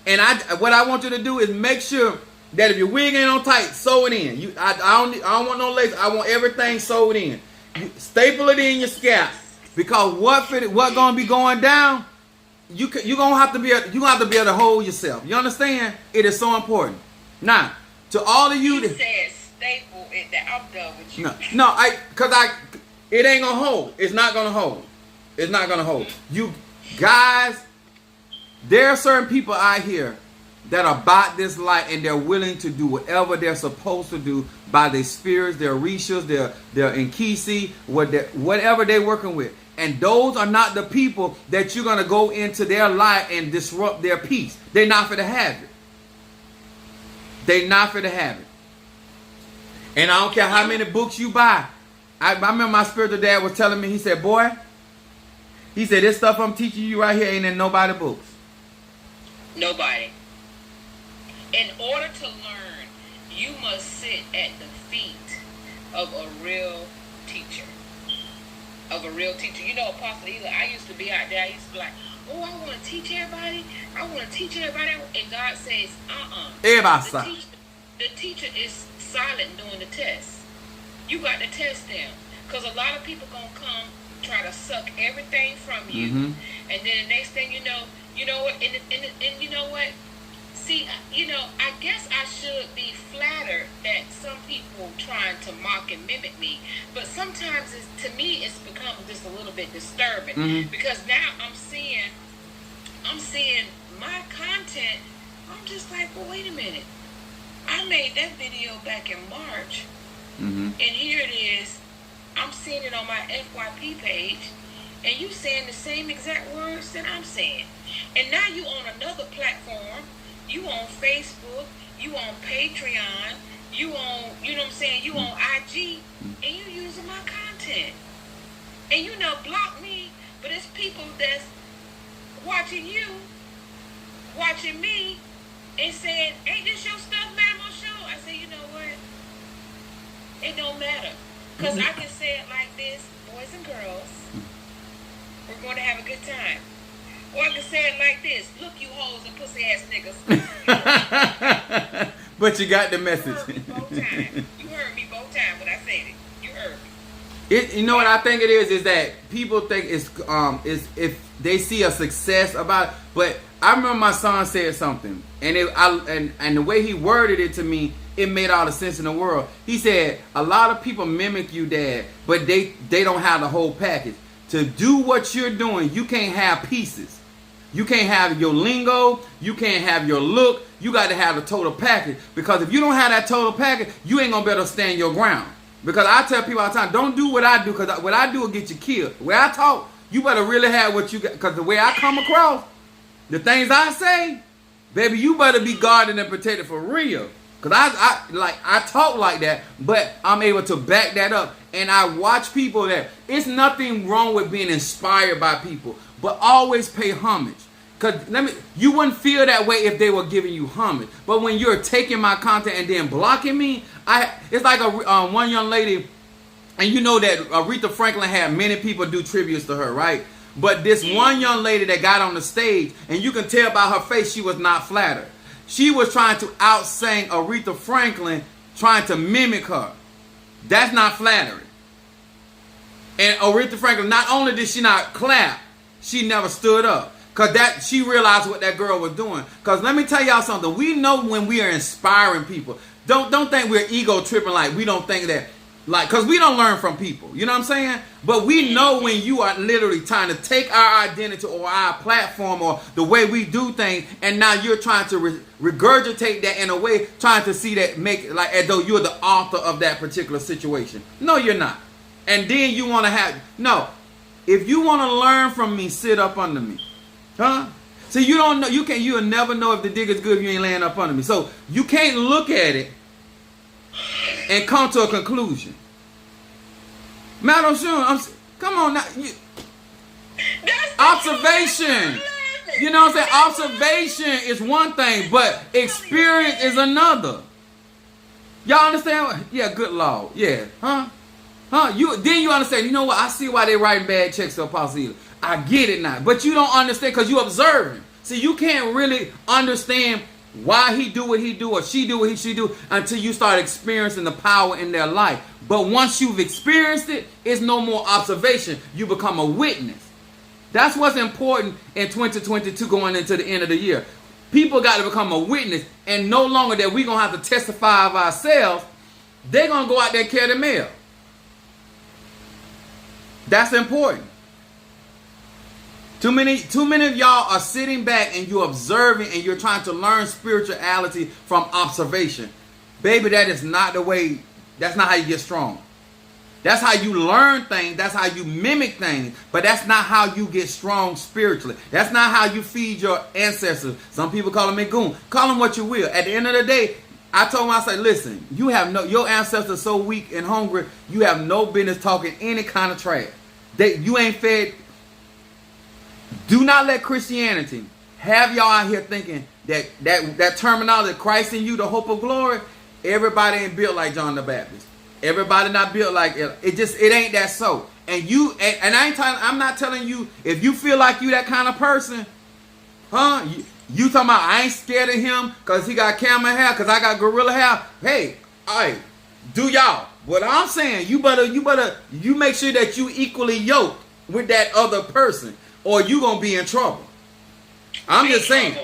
And what I want you to do is make sure that if your wig ain't on tight, sew it in. I don't want no lace. I want everything sewed in. You staple it in your scalp, because what gonna be going down, you gonna have to be able to hold yourself. You understand? It is so important. Now, to all of you that said staple it, that I'm done with you. It ain't gonna hold. It's not gonna hold. It's not gonna hold. You guys, there are certain people out here that are about this life, and they're willing to do whatever they're supposed to do by their spirits, their rishas, their Nkisi, whatever they're working with. And those are not the people that you're going to go into their life and disrupt their peace. They're not for to have it. They're not for to have it. And I don't care how many books you buy. I remember my spiritual dad was telling me, he said, boy, he said, this stuff I'm teaching you right here ain't in nobody's books. Nobody. In order to learn, you must sit at the feet of a real teacher. You know, Apostle Eli, I used to be out there, I used to be like, oh, I want to teach everybody. And God says, the teacher is silent during the test. You got to test them. Because a lot of people going to come try to suck everything from you. Mm-hmm. And then the next thing you know what, and you know what? See, I guess I should be flattered that some people trying to mock and mimic me, but sometimes to me it's become just a little bit disturbing. Mm-hmm. Because now I'm seeing my content. I'm just like, well, wait a minute. I made that video back in March, mm-hmm. and here it is. I'm seeing it on my FYP page, and you saying the same exact words that I'm saying. And now you on another platform. You on Facebook, you on Patreon, you on, you know what I'm saying, you on IG, and you using my content. And you block me, but it's people that's watching you, watching me, and saying, ain't this your stuff, Madam Oshun? I say, you know what? It don't matter. Because I can say it like this, boys and girls, we're going to have a good time. Or I can say it like this: look, you hoes and pussy ass niggas. But you got the You message. heard me both times. You heard me both times when I said it. You heard me. You know what I think it is that people think is if they see a success about it. But I remember my son said something, and and the way he worded it to me, it made all the sense in the world. He said a lot of people mimic you, Dad, but they don't have the whole package. To do what you're doing, you can't have pieces. You can't have your lingo. You can't have your look. You got to have the total package. Because if you don't have that total package, you ain't going to be able to stand your ground. Because I tell people all the time, don't do what I do, because what I do will get you killed. The way I talk, you better really have what you got. Because the way I come across, the things I say, baby, you better be guarded and protected for real. Because I talk like that, but I'm able to back that up. And I watch people that, it's nothing wrong with being inspired by people, but always pay homage. Because you wouldn't feel that way if they were giving you homage. But when you're taking my content and then blocking me, it's like one young lady, and you know that Aretha Franklin had many people do tributes to her, right? But this one young lady that got on the stage, and you can tell by her face she was not flattered. She was trying to outsing Aretha Franklin, trying to mimic her. That's not flattering. And Aretha Franklin, not only did she not clap, she never stood up. Because she realized what that girl was doing. Because let me tell y'all something. We know when we are inspiring people. Don't think we're ego tripping, like we don't think that. Like, because we don't learn from people. You know what I'm saying? But we know when you are literally trying to take our identity or our platform or the way we do things, and now you're trying to regurgitate that in a way, trying to see that, make it like as though you're the author of that particular situation. No, you're not. And then you want to no. If you want to learn from me, sit up under me. Huh? So you don't know, you'll never know if the dig is good if you ain't laying up under me. So you can't look at it and come to a conclusion. Madam Shun, come on now. Observation. You know what I'm saying? Observation is one thing, but experience is another. Y'all understand? Yeah, good Lord. Yeah. Huh? Then you understand, you know what? I see why they writing bad checks to Apostle Ely. I get it now. But you don't understand because you observing. See, you can't really understand why he do what he do or she do what she do until you start experiencing the power in their life. But once you've experienced it, it's no more observation. You become a witness. That's what's important in 2022 going into the end of the year. People got to become a witness, and no longer that we're going to have to testify of ourselves. They're going to go out there and carry the mail. That's important. Too many of y'all are sitting back and you're observing and you're trying to learn spirituality from observation. Baby, that is not the way. That's not how you get strong. That's how you learn things. That's how you mimic things. But that's not how you get strong spiritually. That's not how you feed your ancestors. Some people call them Egun. Call them what you will. At the end of the day, I told him, I said, listen, your ancestors so weak and hungry, you have no business talking any kind of trash. You ain't fed. Do not let Christianity have y'all out here thinking that terminology, Christ in you, the hope of glory. Everybody ain't built like John the Baptist. Everybody not built like it. It ain't that so. And I'm not telling you if you feel like you that kind of person, huh? You talking about I ain't scared of him because he got camel hair, because I got gorilla hair. Hey, all right, do y'all. What I'm saying, you make sure that you equally yoked with that other person, or you gonna be in trouble. I'm just saying.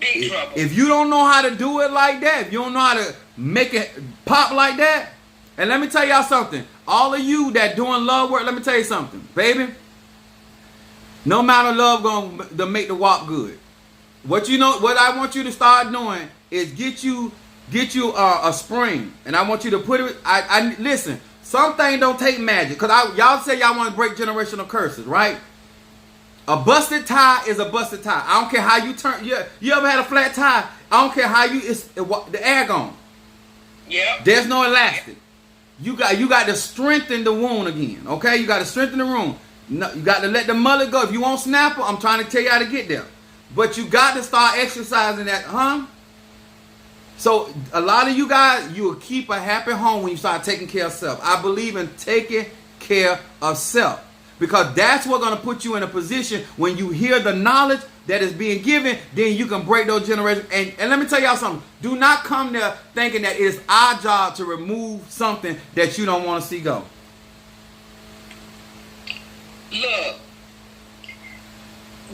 Big trouble. If you don't know how to do it like that, if you don't know how to make it pop like that, and let me tell y'all something. All of you that doing love work, let me tell you something, baby. No matter love gonna make the walk good. What I want you to start doing is get you a spring, and I want you to put it. I listen. Some things don't take magic, cause y'all say y'all want to break generational curses, right? A busted tie is a busted tie. I don't care how you turn. You ever had a flat tie? I don't care how the air gone. Yep. There's no elastic. You got to strengthen the wound again. Okay, you got to strengthen the wound. No, you got to let the mullet go. If you want snapper, I'm trying to tell you how to get there. But you got to start exercising that, huh? So a lot of you guys, you will keep a happy home when you start taking care of self. I believe in taking care of self. because that's what's going to put you in a position when you hear the knowledge that is being given, then you can break those generations. And let me tell y'all something. Do not come there thinking that it's our job to remove something that you don't want to see go. Look,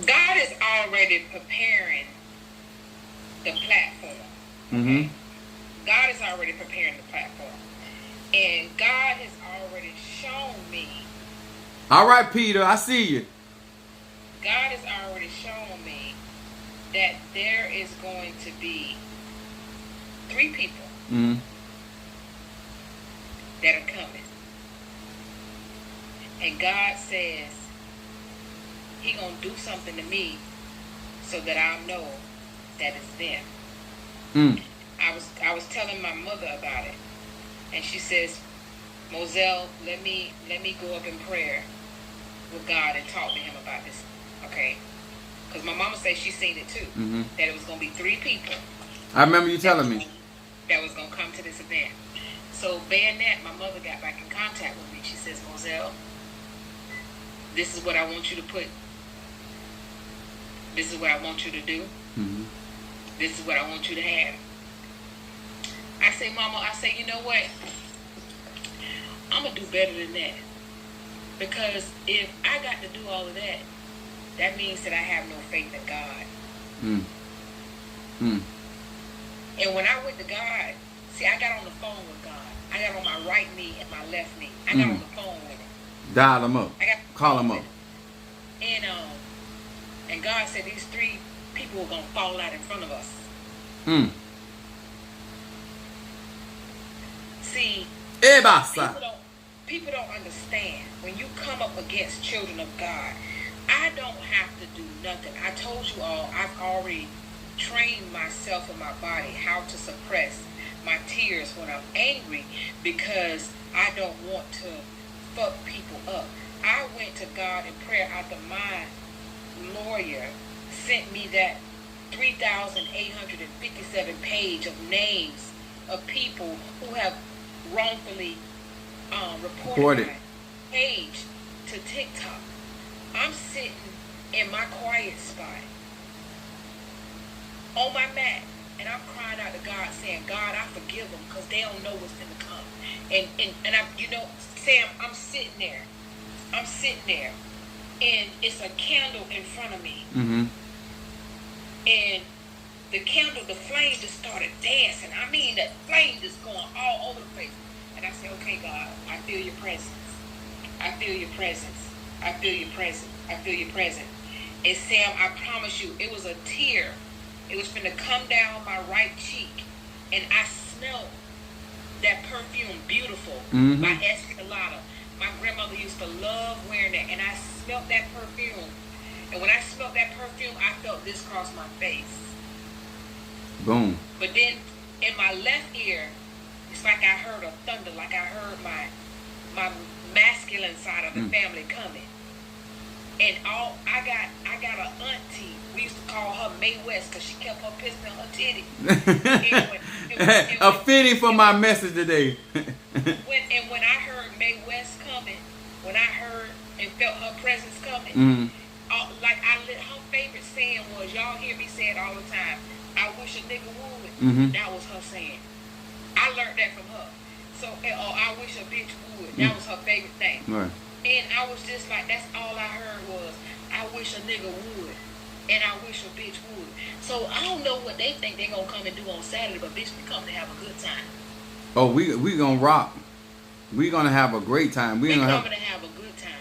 God is already preparing the platform. Mm-hmm. God is already preparing the platform. And God has already shown me. All right, Peter, I see you. God has already shown me that there is going to be 3 people Mm-hmm. that are coming. And God says He gonna do something to me so that I'll know that it's them. Mm. I was telling my mother about it, and she says, Moselle, let me go up in prayer with God and talk to Him about this, okay? Because my mama said she seen it too, Mm-hmm. that it was gonna be 3 people. I remember you telling me. That was gonna come to this event. So being that, my mother got back in contact with me. She says, Moselle, this is what I want you to put. This is what I want you to do. Mm-hmm. This is what I want you to have. I say, Mama, you know what? I'm going to do better than that. Because if I got to do all of that, that means that I have no faith in God. Mm. Mm. And when I went to God, see, I got on the phone with God. I got on my right knee and my left knee. I got on the phone with Him. Dial them up. I got Call them up. And God said these 3 people were going to fall out in front of us. Mm. See, Ebasa. people don't understand. When you come up against children of God, I don't have to do nothing. I told you all, I've already trained myself and my body how to suppress my tears when I'm angry, because I don't want to fuck people up. I went to God in prayer after my lawyer sent me that 3,857 page of names of people who have wrongfully reported my page to TikTok. I'm sitting in my quiet spot on my mat, and I'm crying out to God, saying, God, I forgive them because they don't know what's going to come. And I'm, Sam, I'm sitting there, and it's a candle in front of me. Mm-hmm. And the candle, the flame just started dancing. I mean, the flame just going all over the place. And I said, okay, God, I feel your presence. I feel your presence. I feel your presence. I feel your presence. And Sam, I promise you, it was a tear. It was finna come down my right cheek. And I smelled that perfume, Beautiful, Mm-hmm. by Escalada. My grandmother used to love wearing that. And I smelled that perfume. And when I smelled that perfume, I felt this cross my face. Boom. But then in my left ear, it's like I heard a thunder, like I heard my masculine side of the family coming. And I got an auntie. We used to call her Mae West because she kept her pistol in her titty. A fitting for my message today. when I heard Mae West coming, when I heard and felt her presence coming, Mm. Her favorite saying was, y'all hear me say it all the time, I wish a nigga would. Mm-hmm. That was her saying. I learned that from her. So, I wish a bitch would. That was her favorite thing. Right. And I was just like, that's all I heard was, I wish a nigga would. And I wish a bitch would. So I don't know what they think they're going to come and do on Saturday, but bitch, we come to have a good time. Oh, we going to rock. We going to have a great time. We're coming to have a good time.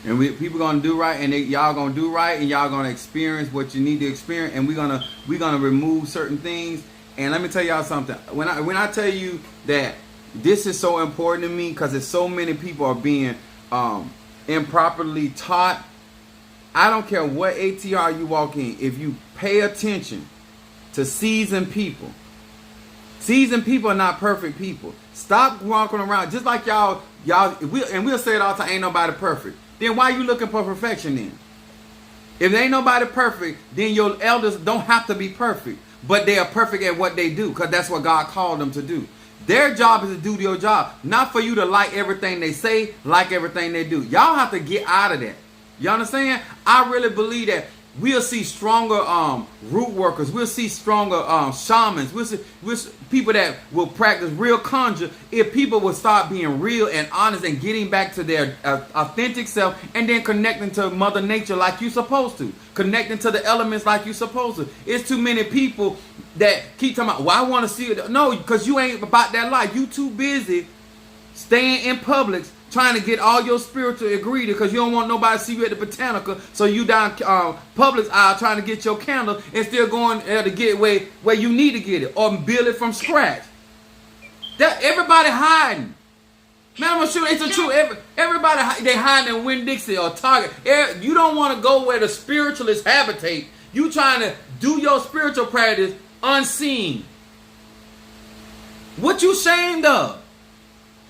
And people gonna do right, and y'all gonna do right, and y'all gonna experience what you need to experience, and we're gonna remove certain things. And let me tell y'all something. When I tell you that this is so important to me, because there's so many people are being improperly taught. I don't care what ATR you walk in. If you pay attention to seasoned people are not perfect people. Stop walking around just like y'all. We'll say it all the time. Ain't nobody perfect. Then why you looking for perfection then? If there ain't nobody perfect, then your elders don't have to be perfect. But they are perfect at what they do, because that's what God called them to do. Their job is to do your job, not for you to like everything they say, like everything they do. Y'all have to get out of that. You understand? I really believe that we'll see stronger root workers. We'll see stronger shamans. We'll see people that will practice real conjure if people will start being real and honest and getting back to their authentic self, and then connecting to Mother Nature like you're supposed to. Connecting to the elements like you're supposed to. It's too many people that keep talking about, well, I want to see it. No, because you ain't about that life. You too busy staying in Publix trying to get all your spiritual ingredient because you don't want nobody to see you at the Botanica, so you down Publix aisle trying to get your candle and still going to get where you need to get it or build it from scratch. That everybody hiding. Man, I'm sure it's the truth. Everybody they hiding in Winn-Dixie or Target. You don't want to go where the spiritualists habitate. You trying to do your spiritual practice unseen. What you ashamed of?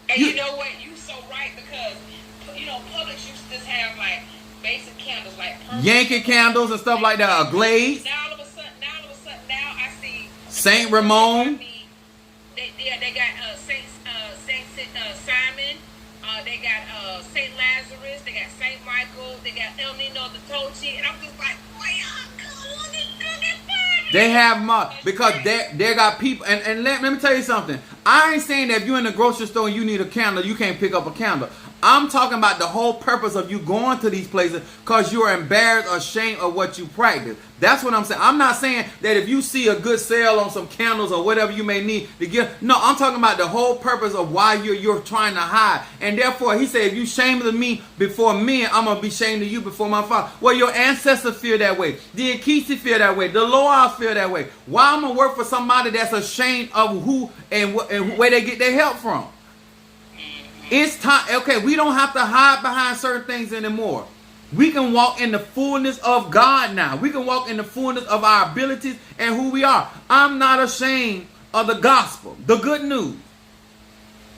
And you know what? You so right, because Publix used to just have like basic candles, like Yankee candles and stuff like that, a glaze. Now all of a sudden, I see Saint Ramon. They got Saint Simon. They got Saint Lazarus. They got Saint Michael. They got El Nino the Tochi, and I'm just like, boy, y'all cool. They have because they got people, and let me tell you something. I ain't saying that if you're in the grocery store and you need a candle, you can't pick up a candle. I'm talking about the whole purpose of you going to these places because you are embarrassed or ashamed of what you practice. That's what I'm saying. I'm not saying that if you see a good sale on some candles or whatever you may need to get. No, I'm talking about the whole purpose of why you're trying to hide. And therefore, he said, if you shamed of me before men, I'm going to be shamed of you before my Father. Well, your ancestors feel that way. The Akisi feel that way. The Loas feel that way. Why I'm going to work for somebody that's ashamed of who and where they get their help from? It's time. Okay, we don't have to hide behind certain things anymore. We can walk in the fullness of God now. We can walk in the fullness of our abilities and who we are. I'm not ashamed of the gospel, the good news.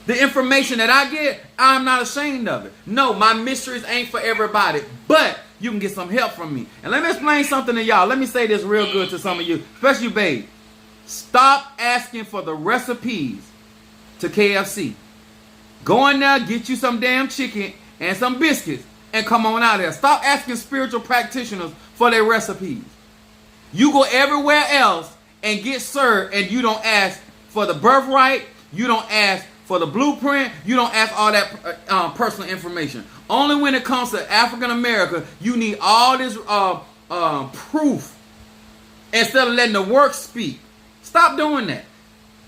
The information that I get, I'm not ashamed of it. No, my mysteries ain't for everybody, but you can get some help from me. And let me explain something to y'all. Let me say this real good to some of you, especially you, babe. Stop asking for the recipes to KFC. Go in there, get you some damn chicken and some biscuits, and come on out there. Stop asking spiritual practitioners for their recipes. You go everywhere else and get served, and you don't ask for the birthright. You don't ask for the blueprint. You don't ask all that personal information. Only when it comes to African America, you need all this proof instead of letting the work speak. Stop doing that.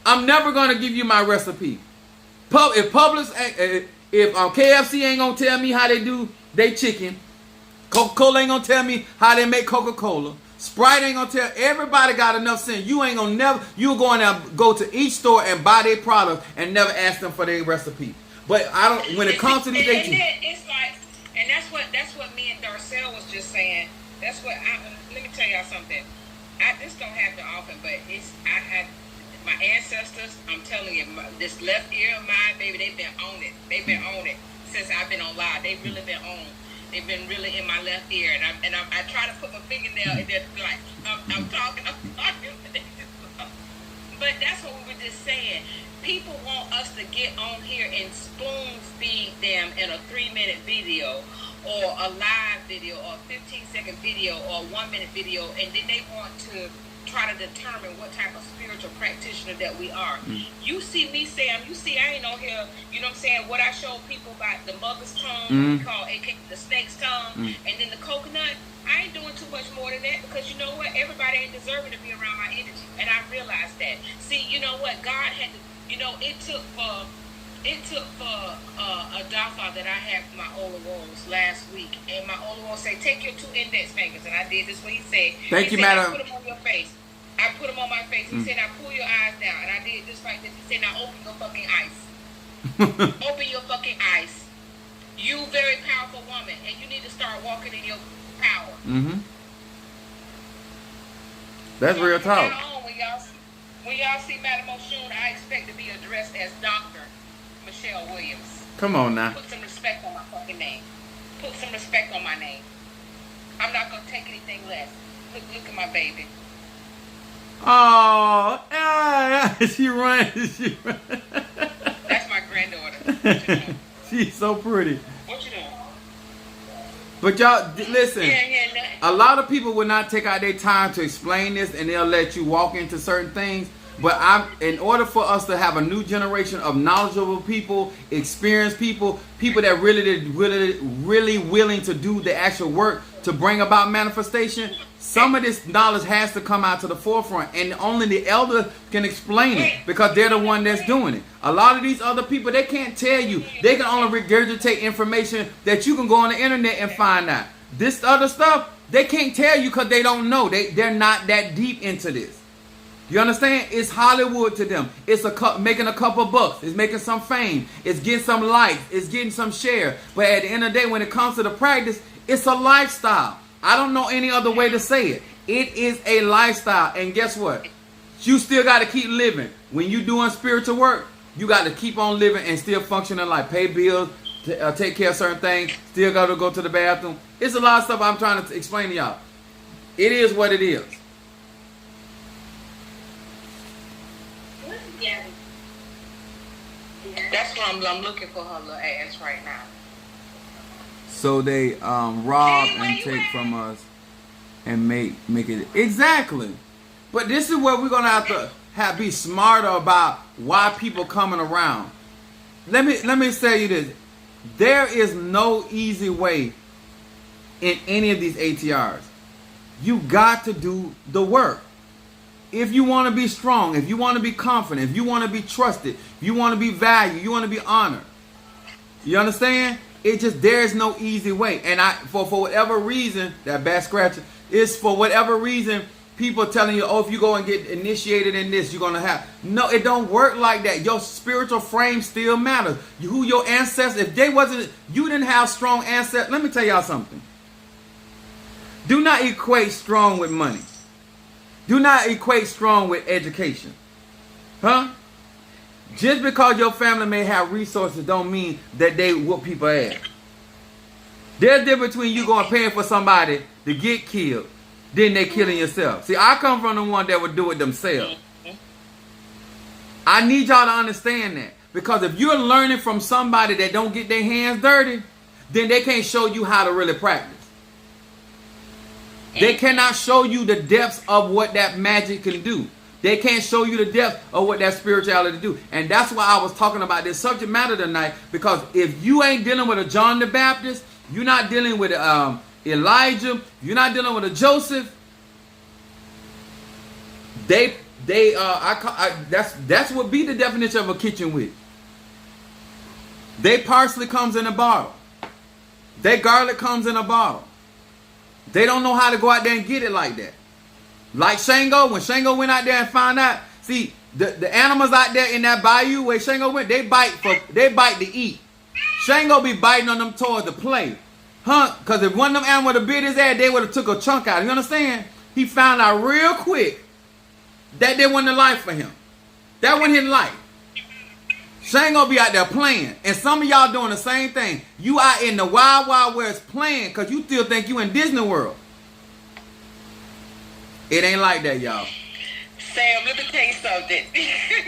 I'm never going to give you my recipe. If Publix, if KFC ain't gonna tell me how they do they chicken, Coca-Cola ain't gonna tell me how they make Coca-Cola, Sprite ain't gonna tell. Everybody got enough sense. You ain't gonna never. You going to go to each store and buy their product and never ask them for their recipe. But I don't. When it comes to these, it's like, and that's what me and Darcel was just saying. That's what. Let me tell y'all something. This don't happen often, but I had. My ancestors, I'm telling you, this left ear of mine, baby, they've been on it. They've been on it since I've been on live. They've really been on. They've been really in my left ear, and I try to put my fingernail, and they're like, I'm talking. But that's what we were just saying. People want us to get on here and spoon feed them in a 3-minute video, or a live video, or a 15-second video, or a 1-minute video, and then they want to try to determine what type of spiritual practitioner that we are. You see me, Sam, I ain't on here, you know what I'm saying, what I show people about the mother's tongue, we call aka the snake's tongue, and then the coconut. I ain't doing too much more than that, because you know what, everybody ain't deserving to be around my energy, and I realized that. See, you know what, God had to, it took for a doctor that I had for my Olawos last week, and my Olawos said, take your 2 index fingers, and I did this what he said. Thank you, madam. Put them on your face. I put them on my face. He said, now pull your eyes down, and I did just like this. He said, now open your fucking eyes. Open your fucking eyes. You very powerful woman, and you need to start walking in your power. That's real talk. When y'all see Madam Oshun, I expect to be addressed as Dr. Michelle Williams. Come on now. Put some respect on my fucking name. Put some respect on my name. I'm not going to take anything less. Look at my baby. Oh, She runs. That's my granddaughter. What you doing? She's so pretty. What you doing? But y'all, listen. Yeah, nothing. A lot of people will not take out their time to explain this, and they'll let you walk into certain things. But in order for us to have a new generation of knowledgeable people, experienced people, people that really willing to do the actual work to bring about manifestation, some of this knowledge has to come out to the forefront, and only the elder can explain it because they're the one that's doing it. A lot of these other people, they can't tell you. They can only regurgitate information that you can go on the internet and find out. This other stuff, they can't tell you because they don't know. They're not that deep into this. You understand? It's Hollywood to them. It's making a couple bucks. It's making some fame. It's getting some likes. It's getting some share. But at the end of the day, when it comes to the practice, it's a lifestyle. I don't know any other way to say it. It is a lifestyle. And guess what? You still got to keep living. When you're doing spiritual work, you got to keep on living and still functioning like pay bills, take care of certain things, still got to go to the bathroom. It's a lot of stuff I'm trying to explain to y'all. It is what it is. That's what I'm looking for her little ass right now. So they rob and take from us and make it exactly. But this is where we're gonna have to be smarter about why people coming around. Let me tell you this. There is no easy way in any of these ATRs. You got to do the work. If you want to be strong, if you want to be confident, if you want to be trusted, if you want to be valued, you want to be honored. You understand? There is no easy way. And for whatever reason, that back scratcher is for whatever reason, people telling you, oh, if you go and get initiated in this, you're going to have. No, it don't work like that. Your spiritual frame still matters. Who your ancestors, if you didn't have strong ancestors, let me tell y'all something. Do not equate strong with money. Do not equate strong with education. Huh? Just because your family may have resources don't mean that they whoop people ass. There's a difference between you going paying for somebody to get killed, then they killing yourself. See, I come from the one that would do it themselves. I need y'all to understand that. Because if you're learning from somebody that don't get their hands dirty, then they can't show you how to really practice. They cannot show you the depths of what that magic can do. They can't show you the depth of what that spirituality do. And that's why I was talking about this subject matter tonight. Because if you ain't dealing with a John the Baptist, you're not dealing with Elijah, you're not dealing with a Joseph. That's what be the definition of a kitchen witch. They parsley comes in a bottle. They garlic comes in a bottle. They don't know how to go out there and get it like that. Like Shango, when Shango went out there and found out, see, the animals out there in that bayou where Shango went, they bite to eat. Shango be biting on them toys to play. Huh? Because if one of them animals would have bit his ass, they would have took a chunk out. You understand? He found out real quick that they wasn't the life for him. That wasn't his life. Shango be out there playing. And some of y'all doing the same thing. You out in the wild, wild west playing because you still think you in Disney World. It ain't like that, y'all. Sam, let me tell you something.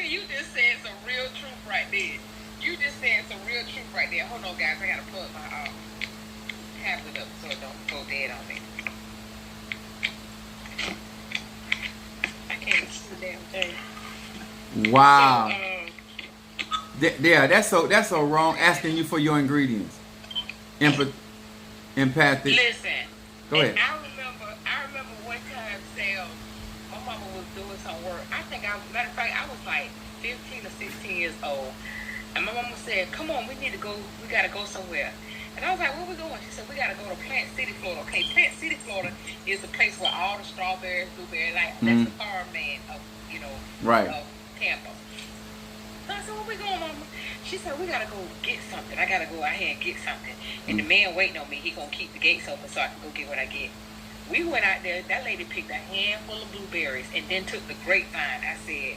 You just said some real truth right there. Hold on, guys. I got to plug my tablet up so it don't go dead on me. I can't see the damn thing. Wow. So, yeah, that's so wrong. Asking you for your ingredients. Empathic. Listen. Go ahead. I remember one time, Sam, my mama was doing some work. Matter of fact, I was like 15 or 16 years old. And my mama said, come on, we gotta go somewhere. And I was like, where we going? She said, we gotta go to Plant City, Florida. Okay, Plant City, Florida is the place where all the strawberries, blueberries, that's the farmland of, right. of Tampa. So I said, where we going, mama? She said, we gotta go get something. I gotta go out here and get something. And the man waiting on me, he gonna keep the gates open so I can go get what I get. We went out there, that lady picked a handful of blueberries and then took the grapevine. I said,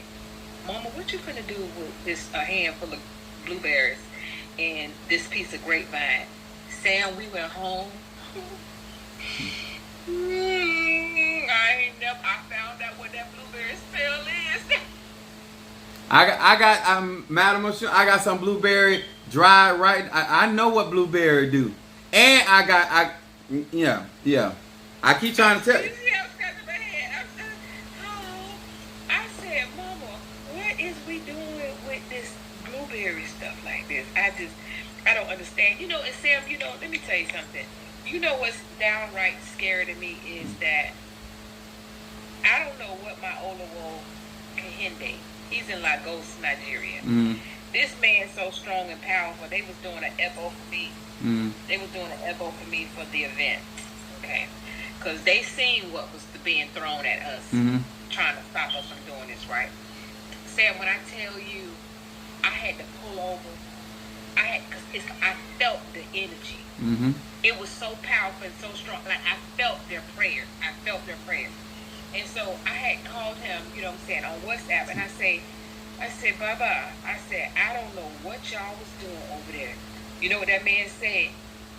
Mama, what you gonna do with this handful of blueberries and this piece of grapevine? Sam, we went home. I found out what that blueberry smell is. I got Madam Oshun, I got some blueberry dry right. I know what blueberry do, and yeah. I keep trying to tell you. You see, I was scratching my head. I said, Mama, what is we doing with this blueberry stuff like this? I don't understand. You know, and Sam, you know, let me tell you something. You know what's downright scary to me is that I don't know what my Olawo Kahinde. He's in Lagos, Nigeria. Mm. This man's so strong and powerful. They was doing an EPO for me. Mm. They was doing an EPO for me for the event. Okay. Because they seen what was being thrown at us, trying to stop us from doing this, right? Sam, when I tell you, I had to pull over. I felt the energy. Mm-hmm. It was so powerful and so strong. Like, I felt their prayer. And so I had called him, you know what I'm saying, on WhatsApp, and I said, Baba, I said, I don't know what y'all was doing over there. You know what that man said?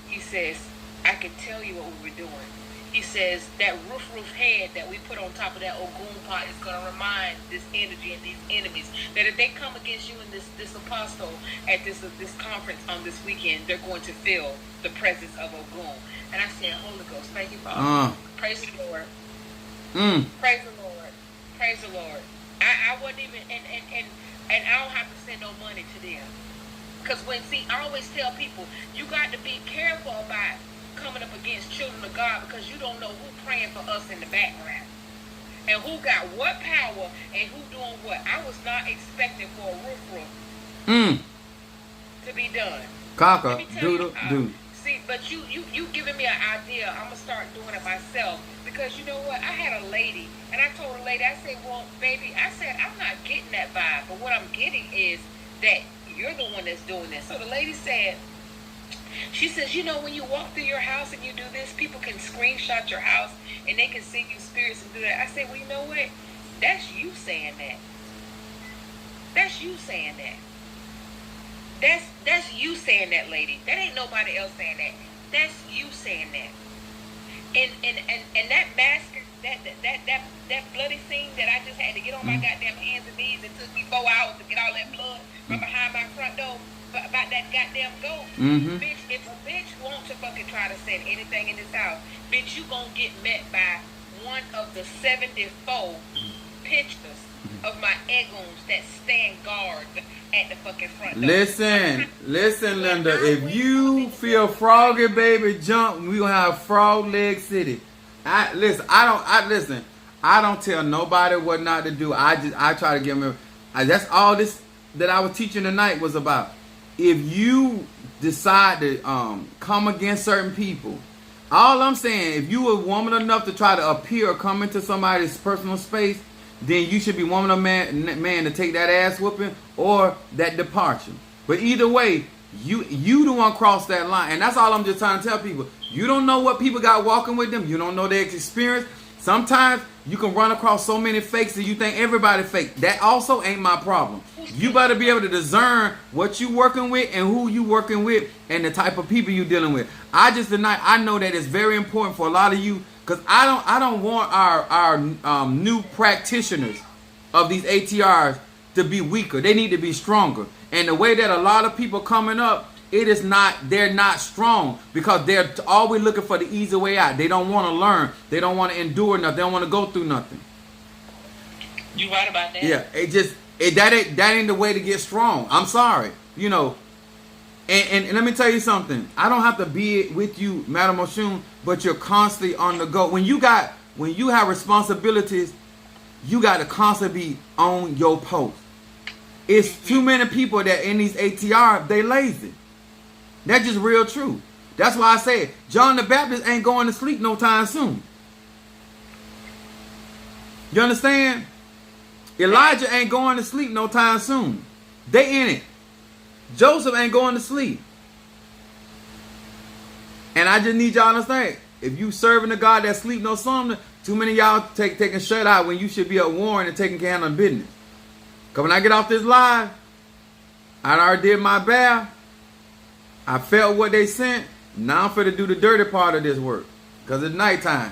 He says, I can tell you what we were doing. He says, that roof head that we put on top of that Ogun pot is going to remind this energy and these enemies that if they come against you and this apostle at this conference on this weekend, they're going to feel the presence of Ogun. And I said, Holy Ghost, thank you, Father. Praise the Lord. Praise the Lord. Praise the Lord. I wasn't even, and I don't have to send no money to them. Because I always tell people, you got to be careful about coming up against children of God because you don't know who praying for us in the background. And who got what power and who doing what. I was not expecting for a roof to be done. Kaka, do. See, but you giving me an idea. I'm going to start doing it myself. Because you know what? I had a lady, and I told a lady, I said, well, baby, I said, I'm not getting that vibe. But what I'm getting is that you're the one that's doing this. So the lady said, she says, you know, when you walk through your house and you do this, people can screenshot your house and they can see you spirits and do that. I said, well, you know what? That's you saying that. That's you saying that. That's you saying that, lady. That ain't nobody else saying that. That's you saying that. And that mask, that bloody scene that I just had to get on my goddamn hands and knees, it took me 4 hours to get all that blood from behind my front door about that goddamn goat. Bitch, if a bitch wants to fucking try to send anything in this house, bitch, you gonna get met by one of the 74 pictures of my eggons that stand guard at the fucking front door. Listen, Linda. If you feel froggy, baby, jump. We gonna have Frog Leg City. I don't tell nobody what not to do. I try to give them. That's all this that I was teaching tonight was about. If you decide to come against certain people, all I'm saying, if you a woman enough to try to appear or come into somebody's personal space, then you should be woman or man to take that ass whooping or that departure. But either way, you don't want to cross that line. And that's all I'm just trying to tell people. You don't know what people got walking with them. You don't know their experience. Sometimes you can run across so many fakes that you think everybody fake. That also ain't my problem. You better be able to discern what you working with and who you working with and the type of people you dealing with. I know that it's very important for a lot of you, because I don't want our new practitioners of these ATRs to be weaker. They need to be stronger. And the way that a lot of people coming up, they're not strong because they're always looking for the easy way out. They don't want to learn. They don't want to endure nothing. They don't want to go through nothing. You right about that. Yeah, that ain't the way to get strong. I'm sorry. You know, and let me tell you something. I don't have to be with you, Madam Oshun, but you're constantly on the go. When you have responsibilities, you got to constantly be on your post. It's too many people that in these ATR, they lazy. That's just real true. That's why I say John the Baptist ain't going to sleep no time soon. You understand? Elijah ain't going to sleep no time soon. They in it. Joseph ain't going to sleep. And I just need y'all to understand, if you serving a God that sleep no slumber, too many of y'all taking shut out when you should be at warring and taking care of business. Because when I get off this live, I already did my bath. I felt what they sent. Now I'm finna do the dirty part of this work. Because it's nighttime.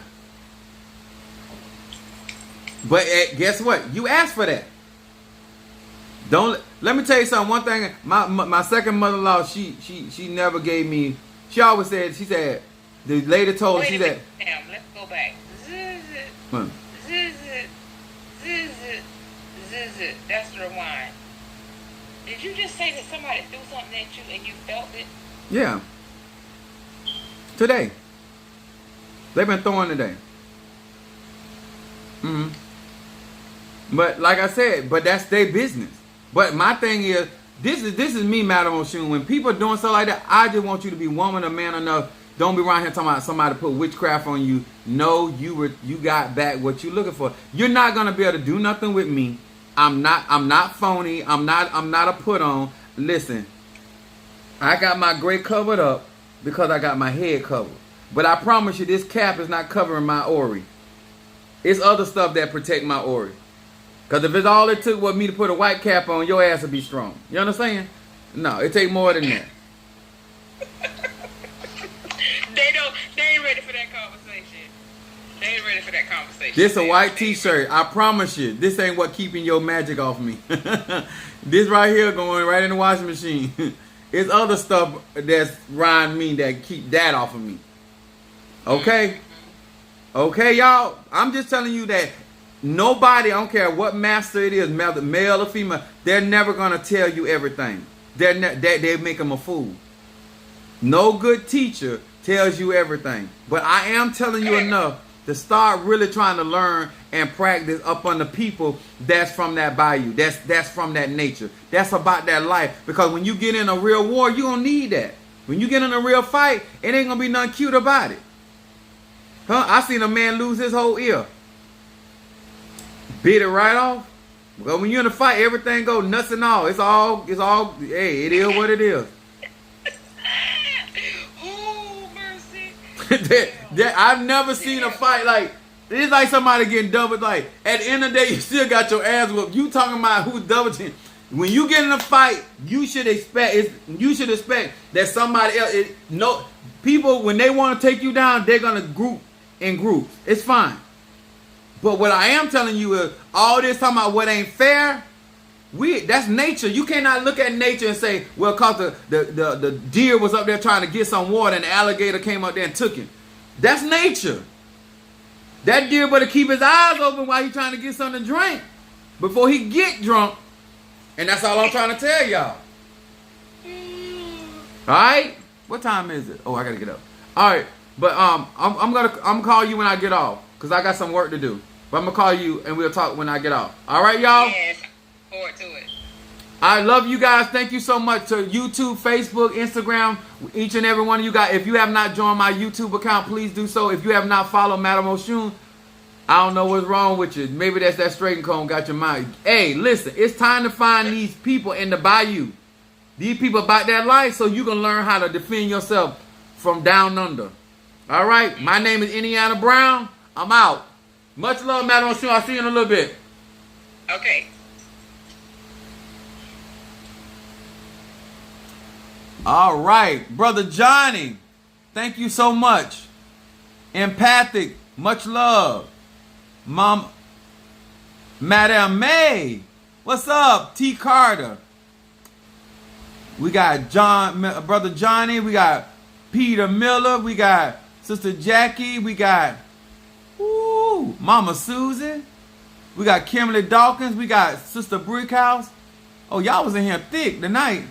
But guess what? You asked for that. Don't let me tell you something. One thing, my second mother-in-law, she never gave me. She always said, she said, the lady told her, she said, Now, let's go back. hmm, Zzz. That's rewind. Did you just say that somebody threw something at you and you felt it? yeah, today. They've been throwing today. But like I said, but that's their business. But my thing is, this is me, Madam Oshun. When people are doing stuff like that, I just want you to be woman or man enough. Don't be around here talking about somebody put witchcraft on you. No, you got back what you looking for. You're not gonna be able to do nothing with me. I'm not phony. I'm not a put on. Listen, I got my gray covered up because I got my head covered. But I promise you, this cap is not covering my Ori. It's other stuff that protect my Ori. Because if it's all it took was me to put a white cap on, your ass would be strong. You understand? No, it take more than that. They ain't ready for that conversation. They ain't ready for that conversation. This a white t-shirt. I promise you, this ain't what keeping your magic off me. This right here going right in the washing machine. It's other stuff that's around me that keep that off of me. Okay? Okay, y'all? I'm just telling you that nobody, I don't care what master it is, male or female, they're never going to tell you everything. They make them a fool. No good teacher tells you everything. But I am telling you enough to start really trying to learn and practice up on the people that's from that bayou. That's from that nature. That's about that life. Because when you get in a real war, you don't need that. When you get in a real fight, it ain't going to be nothing cute about it. Huh? I seen a man lose his whole ear. Bit it right off. Because when you're in a fight, everything goes nuts and all. It's all, hey, it is what it is. Oh, mercy. I've never seen a fight like, it's like somebody getting doubled. Like, at the end of the day, you still got your ass whooped. You talking about who's double team. When you get in a fight, you should expect that somebody else, people, when they want to take you down, they're going to group in groups. It's fine. But what I am telling you is, all this talking about what ain't fair, that's nature. You cannot look at nature and say, well, because the deer was up there trying to get some water and the alligator came up there and took him. That's nature. That deer better keep his eyes open while he's trying to get something to drink before he get drunk. And that's all I'm trying to tell y'all. All right? What time is it? Oh, I gotta get up. All right, but I'm gonna call you when I get off because I got some work to do. But I'm gonna call you and we'll talk when I get off. All right, y'all. Yes, forward to it. I love you guys. Thank you so much to YouTube, Facebook, Instagram, each and every one of you guys. If you have not joined my YouTube account, please do so. If you have not followed Madam Oshun, I don't know what's wrong with you. Maybe that's that straight comb got your mind. Hey, listen, it's time to find these people in the bayou. These people about that life so you can learn how to defend yourself from down under. All right, my name is Indiana Brown. I'm out. Much love, Madam Oshun. I'll see you in a little bit. Okay. All right, Brother Johnny, thank you so much. Empathic, much love. Mom, Madam May, what's up? T. Carter. We got Brother Johnny. We got Peter Miller. We got Sister Jackie. We got Mama Susan. We got Kimberly Dawkins. We got Sister Brickhouse. Oh, y'all was in here thick tonight.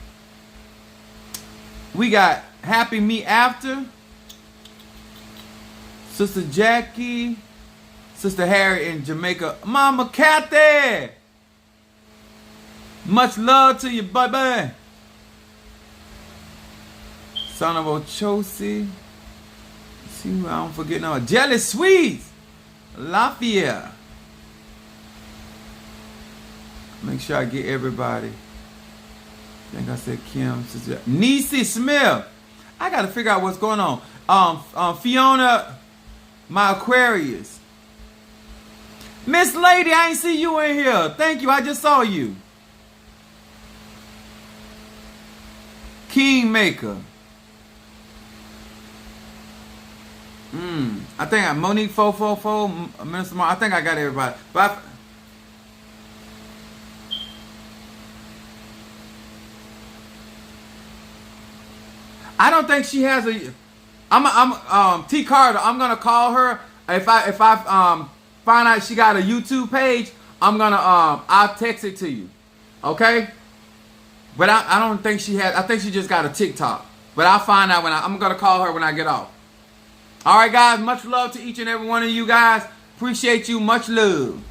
We got Happy Me After. Sister Jackie. Sister Harry in Jamaica. Mama Kathy. Much love to you, baby. Son of Ochosi. See who I don't forget now. Jelly Sweets. Lafayette. Make sure I get everybody. I think I said Kim. Sister Niecy Smith. I got to figure out what's going on. Fiona, my Aquarius. Miss Lady, I ain't see you in here. Thank you. I just saw you. Kingmaker. I think Monique 444, Minister Mar. I think I got everybody. But I don't think she has a. I'm T Carter. I'm gonna call her if I find out she got a YouTube page. I'm gonna I'll text it to you, okay? But I don't think she has. I think she just got a TikTok. But I'll find out I'm gonna call her when I get off. All right, guys. Much love to each and every one of you guys. Appreciate you. Much love.